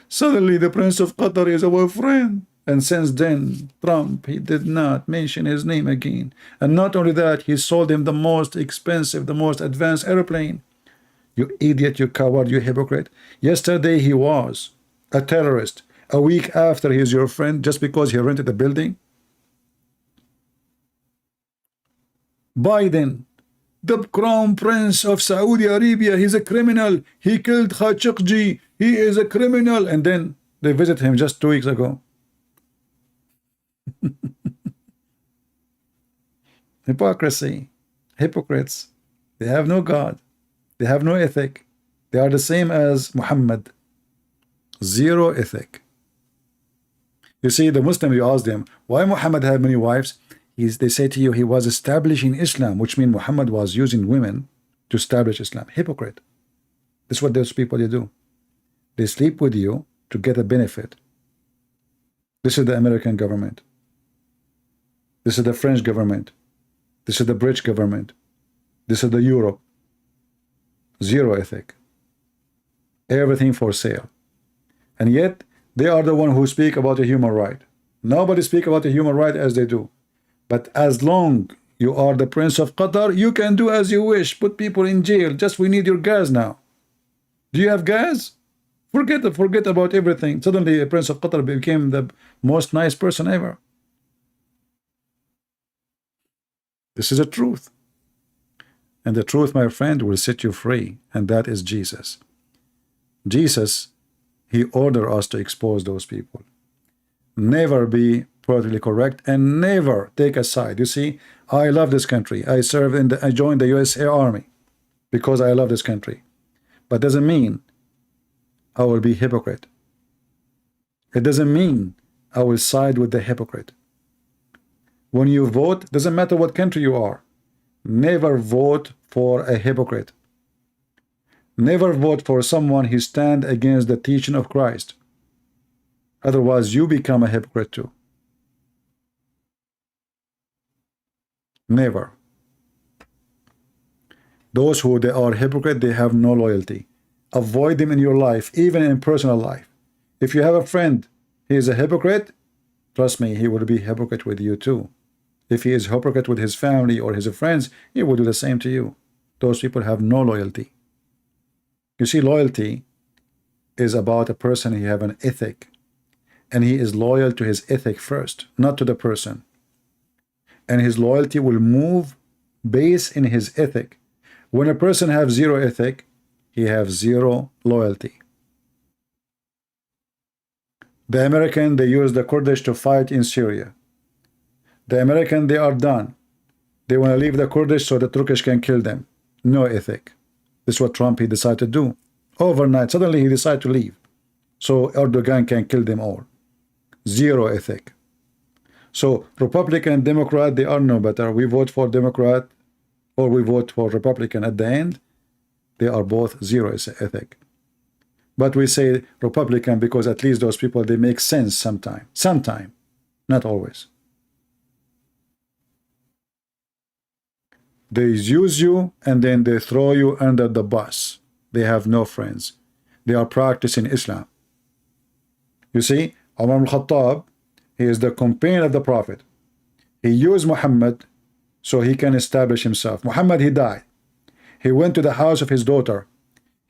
Speaker 8: Suddenly, the Prince of Qatar is our friend. And since then, Trump, he did not mention his name again. And not only that, he sold him the most expensive, the most advanced airplane. You idiot, you coward, you hypocrite. Yesterday, he was a terrorist. A week after, he is your friend just because he rented a building. Biden, the Crown Prince of Saudi Arabia, he's a criminal. He killed Khashoggi. He is a criminal. And then they visited him just 2 weeks ago. Hypocrisy. Hypocrites. They have no God. They have no ethic. They are the same as Muhammad. Zero ethic. You see, the Muslim, you ask them, why Muhammad had many wives? They say to you, he was establishing Islam, which means Muhammad was using women to establish Islam. Hypocrite. This is what those people they do. They sleep with you to get a benefit. This is the American government. This is the French government. This is the British government. This is the Europe. Zero ethic. Everything for sale. And yet, they are the one who speak about a human right. Nobody speak about a human right as they do. But as long you are the Prince of Qatar, you can do as you wish. Put people in jail. Just we need your gas now. Do you have gas? Forget about everything. Suddenly, the Prince of Qatar became the most nice person ever. This is the truth. And the truth, my friend, will set you free. And that is Jesus. Jesus, he ordered us to expose those people. Never be politically correct and never take a side. You see, I love this country. I joined the USA Army because I love this country. But doesn't mean I will be hypocrite. It doesn't mean I will side with the hypocrite. When you vote, doesn't matter what country you are, never vote for a hypocrite. Never vote for someone who stands against the teaching of Christ. Otherwise, you become a hypocrite too. Never. Those who they are hypocrite, they have no loyalty. Avoid them in your life, even in personal life. If you have a friend, he is a hypocrite, trust me, he will be hypocrite with you too. If he is hypocrite with his family or his friends, he will do the same to you. Those people have no loyalty. You see, loyalty is about a person who have an ethic. And he is loyal to his ethic first, not to the person. And his loyalty will move based in his ethic. When a person has zero ethic, he has zero loyalty. The American, they use the Kurdish to fight in Syria. The American, they are done. They want to leave the Kurdish so the Turkish can kill them. No ethic. This is what Trump, he decided to do. Overnight, suddenly he decided to leave. So Erdogan can kill them all. Zero ethic. So Republican, Democrat, they are no better. We vote for Democrat or we vote for Republican. At the end, they are both zero ethic. But we say Republican because at least those people, they make sense sometime. Sometime, not always. They use you and then they throw you under the bus. They have no friends. They are practicing Islam. You see, Umar al-Khattab, he is the companion of the Prophet. He used Muhammad so he can establish himself. Muhammad, he died. He went to the house of his daughter.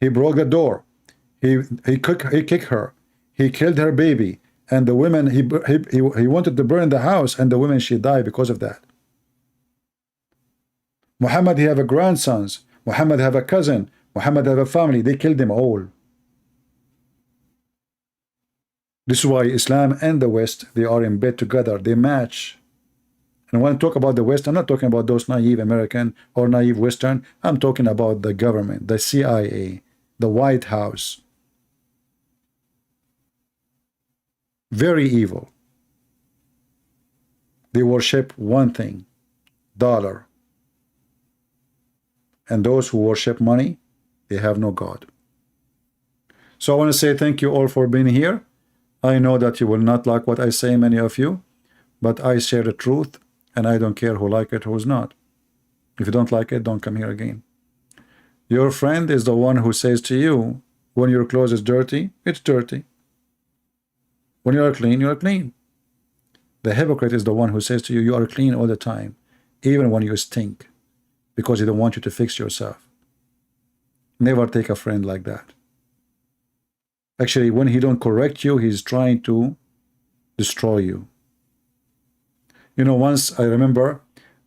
Speaker 8: He broke the door. He kicked her. He killed her baby. And the women, he wanted to burn the house, and the women, she died because of that. Muhammad, he have a grandsons. Muhammad have a cousin. Muhammad have a family. They killed them all. This is why Islam and the West, they are in bed together. They match. And when I talk about the West, I'm not talking about those naive American or naive Western. I'm talking about the government, the CIA, the White House. Very evil. They worship one thing, dollar. And those who worship money, they have no God. So I want to say thank you all for being here. I know that you will not like what I say, many of you, but I share the truth, and I don't care who like it, who's not. If you don't like it, don't come here again. Your friend is the one who says to you, when your clothes is dirty, it's dirty. When you are clean, you are clean. The hypocrite is the one who says to you, you are clean all the time, even when you stink, because he don't want you to fix yourself. Never take a friend like that. Actually, when he don't correct you, he's trying to destroy you. You know, once I remember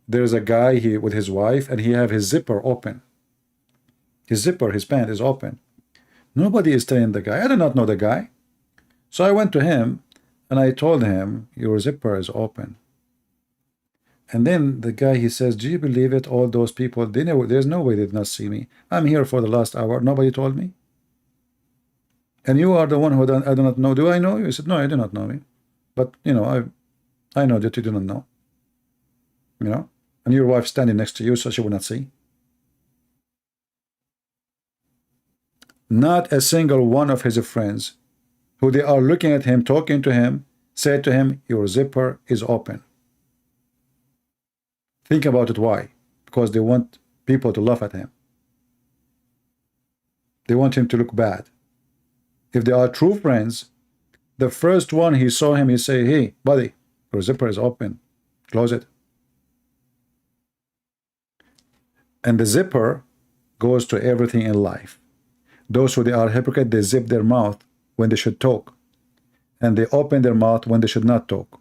Speaker 8: there's a guy with his wife, and he have his zipper open. His zipper, his pant is open. Nobody is telling the guy. I do not know the guy. So I went to him and I told him, your zipper is open. And then the guy, he says, do you believe it? All those people, they know, there's no way they did not see me. I'm here for the last hour. Nobody told me. And you are the one who I do not know. Do I know you? He said, no, I do not know me. But, you know, I know that you do not know. You know? And your wife standing next to you, so she will not see. Not a single one of his friends who they are looking at him, talking to him, said to him, your zipper is open. Think about it. Why? Because they want people to laugh at him. They want him to look bad. If they are true friends, the first one he saw him, he say, hey, buddy, your zipper is open. Close it. And the zipper goes to everything in life. Those who they are hypocrite, they zip their mouth when they should talk. And they open their mouth when they should not talk.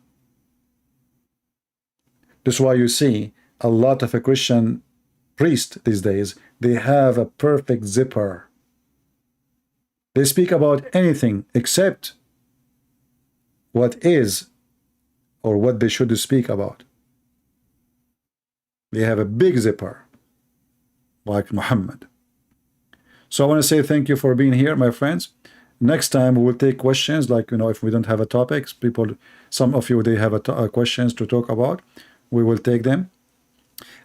Speaker 8: This is why you see a lot of a Christian priest these days, they have a perfect zipper. They speak about anything except what is or what they should speak about. They have a big zipper, like Muhammad. So I want to say thank you for being here, my friends. Next time we will take questions, like, you know, if we don't have a topic, people, some of you, they have questions to talk about, we will take them.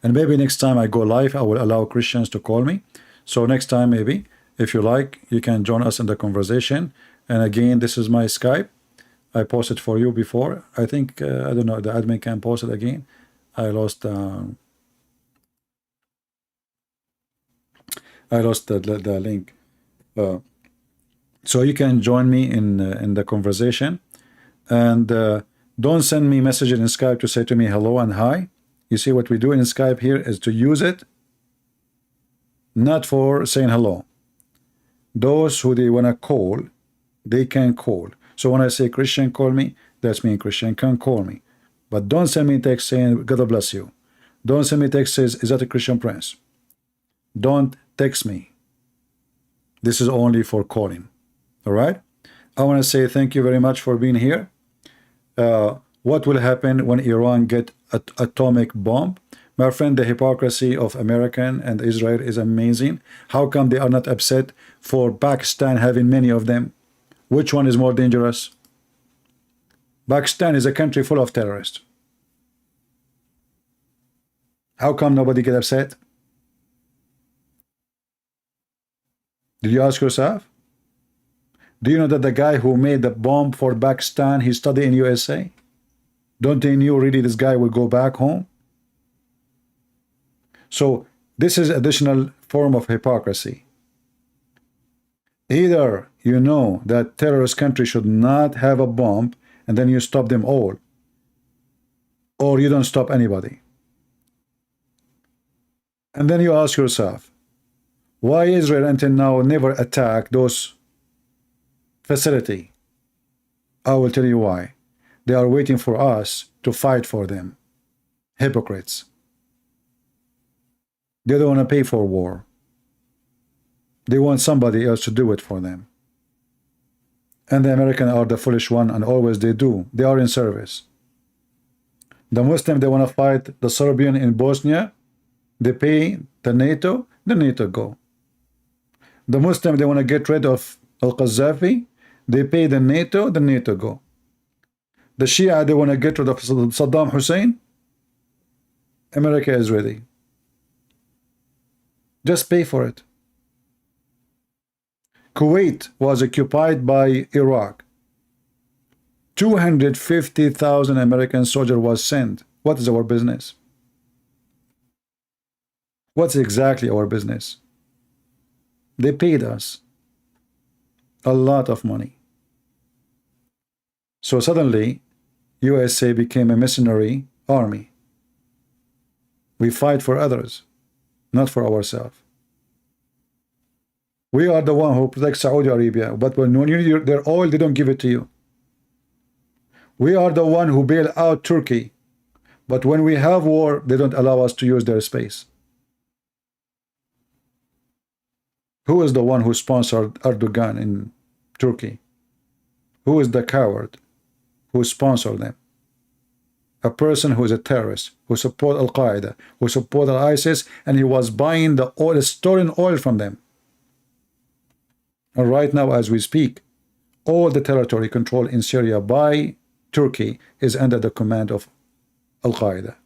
Speaker 8: And maybe next time I go live, I will allow Christians to call me. So next time, maybe, if you like, you can join us in the conversation. And again, this is my Skype. I posted for you before. I think, I don't know, the admin can post it again. I lost the link. So you can join me in the conversation. And don't send me messages in Skype to say to me hello and hi. You see, what we do in Skype here is to use it not for saying hello. Those who they want to call, they can call. So when I say Christian call me, that's mean Christian can call me. But don't send me text saying God bless you. Don't send me text says, is that a Christian prince? Don't text me. This is only for calling. All right? I want to say thank you very much for being here. What will happen when Iran get an atomic bomb? My friend, the hypocrisy of American and Israel is amazing. How come they are not upset for Pakistan having many of them? Which one is more dangerous? Pakistan is a country full of terrorists. How come nobody get upset? Did you ask yourself? Do you know that the guy who made the bomb for Pakistan, he studied in USA? Don't they knew really this guy will go back home? So this is additional form of hypocrisy. Either you know that terrorist country should not have a bomb and then you stop them all, or you don't stop anybody. And then you ask yourself, why Israel until now never attacked those facilities? I will tell you why. They are waiting for us to fight for them. Hypocrites. They don't want to pay for war. They want somebody else to do it for them. And the Americans are the foolish one, and always they do. They are in service. The Muslim, they want to fight the Serbian in Bosnia. They pay the NATO go. The Muslim, they want to get rid of Al-Qaddafi. They pay the NATO go. The Shia, they want to get rid of Saddam Hussein. America is ready. Just pay for it. Kuwait was occupied by Iraq. 250,000 American soldiers was sent. What is our business? What's exactly our business? They paid us a lot of money. So suddenly, USA became a mercenary army. We fight for others, not for ourselves. We are the one who protects Saudi Arabia, but when you need their oil, they don't give it to you. We are the one who bail out Turkey, but when we have war, they don't allow us to use their space. Who is the one who sponsored Erdogan in Turkey? Who is the coward who sponsored them? A person who is a terrorist, who support Al-Qaeda, who support ISIS, and he was buying the oil, stolen oil from them. And right now, as we speak, all the territory controlled in Syria by Turkey is under the command of Al-Qaeda.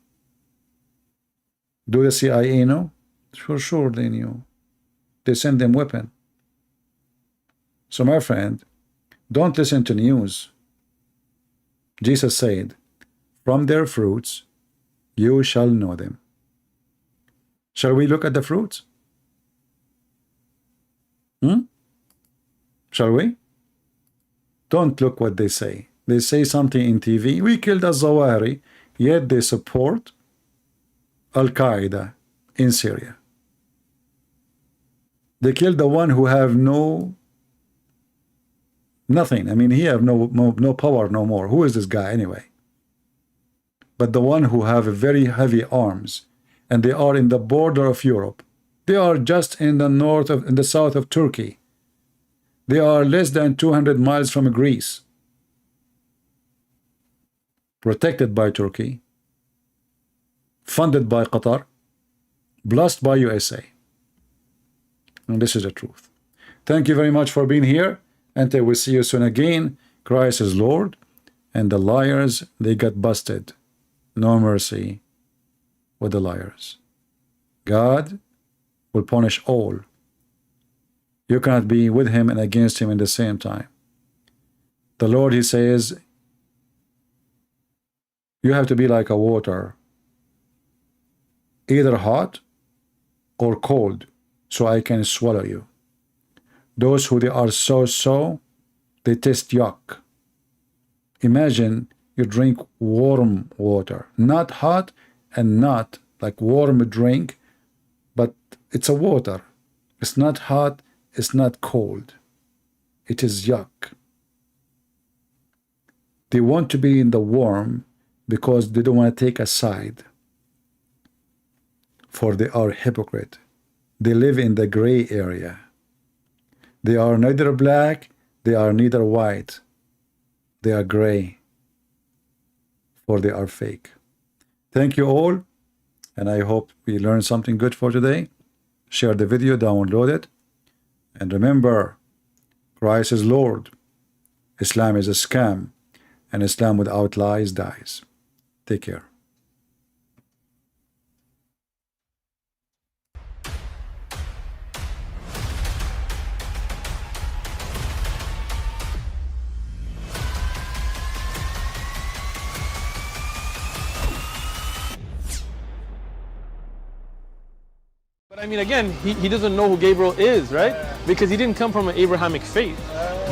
Speaker 8: Do the CIA know? For sure they knew. They send them weapons. So my friend, don't listen to news. Jesus said, from their fruits you shall know them. Shall we look at the fruits? Shall we? Don't look what they say. They say something in TV. We killed al-Zawahiri, yet they support Al-Qaeda in Syria. They killed the one who have nothing. I mean, he have no power no more. Who is this guy anyway? But the one who have very heavy arms, and they are in the border of Europe. They are just in the south of Turkey. They are less than 200 miles from Greece. Protected by Turkey, funded by Qatar, blessed by USA. And this is the truth. Thank you very much for being here. Until we see you soon again. Christ is Lord, and the liars, they got busted. No mercy with the liars. God will punish all. You cannot be with him and against him in the same time. The Lord, he says, you have to be like a water, either hot or cold, so I can swallow you. Those who they are so, they taste yuck. Imagine you drink warm water, not hot and not like warm drink, but it's a water. It's not hot, it's not cold. It is yuck. They want to be in the warm because they don't want to take a side. For they are hypocrite. They live in the gray area. They are neither black, they are neither white. They are gray. For they are fake. Thank you all, and I hope we learned something good for today. Share the video, download it, and remember, Christ is Lord. Islam is a scam, and Islam without lies dies. Take care.
Speaker 1: But I mean, again, he doesn't know who Gabriel is, right? Because he didn't come from an Abrahamic faith.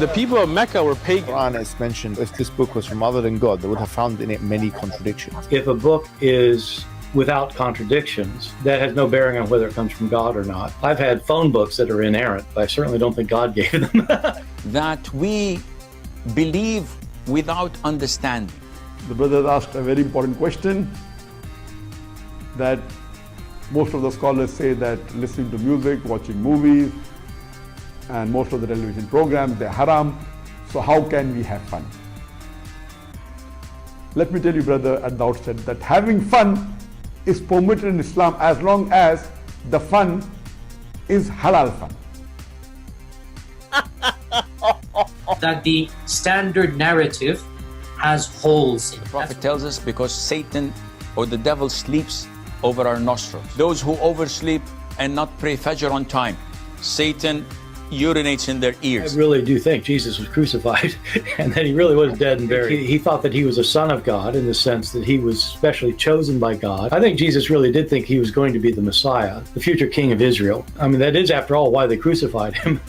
Speaker 1: The people of Mecca were
Speaker 2: The
Speaker 1: pagan.
Speaker 2: Quran is mentioned. If this book was from other than God, they would have found in it many contradictions.
Speaker 3: If a book is without contradictions, that has no bearing on whether it comes from God or not. I've had phone books that are inerrant, but I certainly don't think God gave them.
Speaker 5: That we believe without understanding.
Speaker 6: The brother asked a very important question that most of the scholars say that listening to music, watching movies, and most of the television programs, they're haram. So how can we have fun? Let me tell you, brother, at the outset that having fun is permitted in Islam as long as the fun is halal fun.
Speaker 7: That the standard narrative has holes in it.
Speaker 5: The Prophet tells us because Satan or the devil sleeps over our nostrils. Those who oversleep and not pray Fajr on time, Satan urinates in their
Speaker 3: I
Speaker 5: ears.
Speaker 3: really do think Jesus was crucified and that he really was dead and buried. He thought that he was a son of God in the sense that he was specially chosen by God. I think Jesus really did think he was going to be the Messiah, the future king of Israel. I mean, that is, after all, why they crucified him,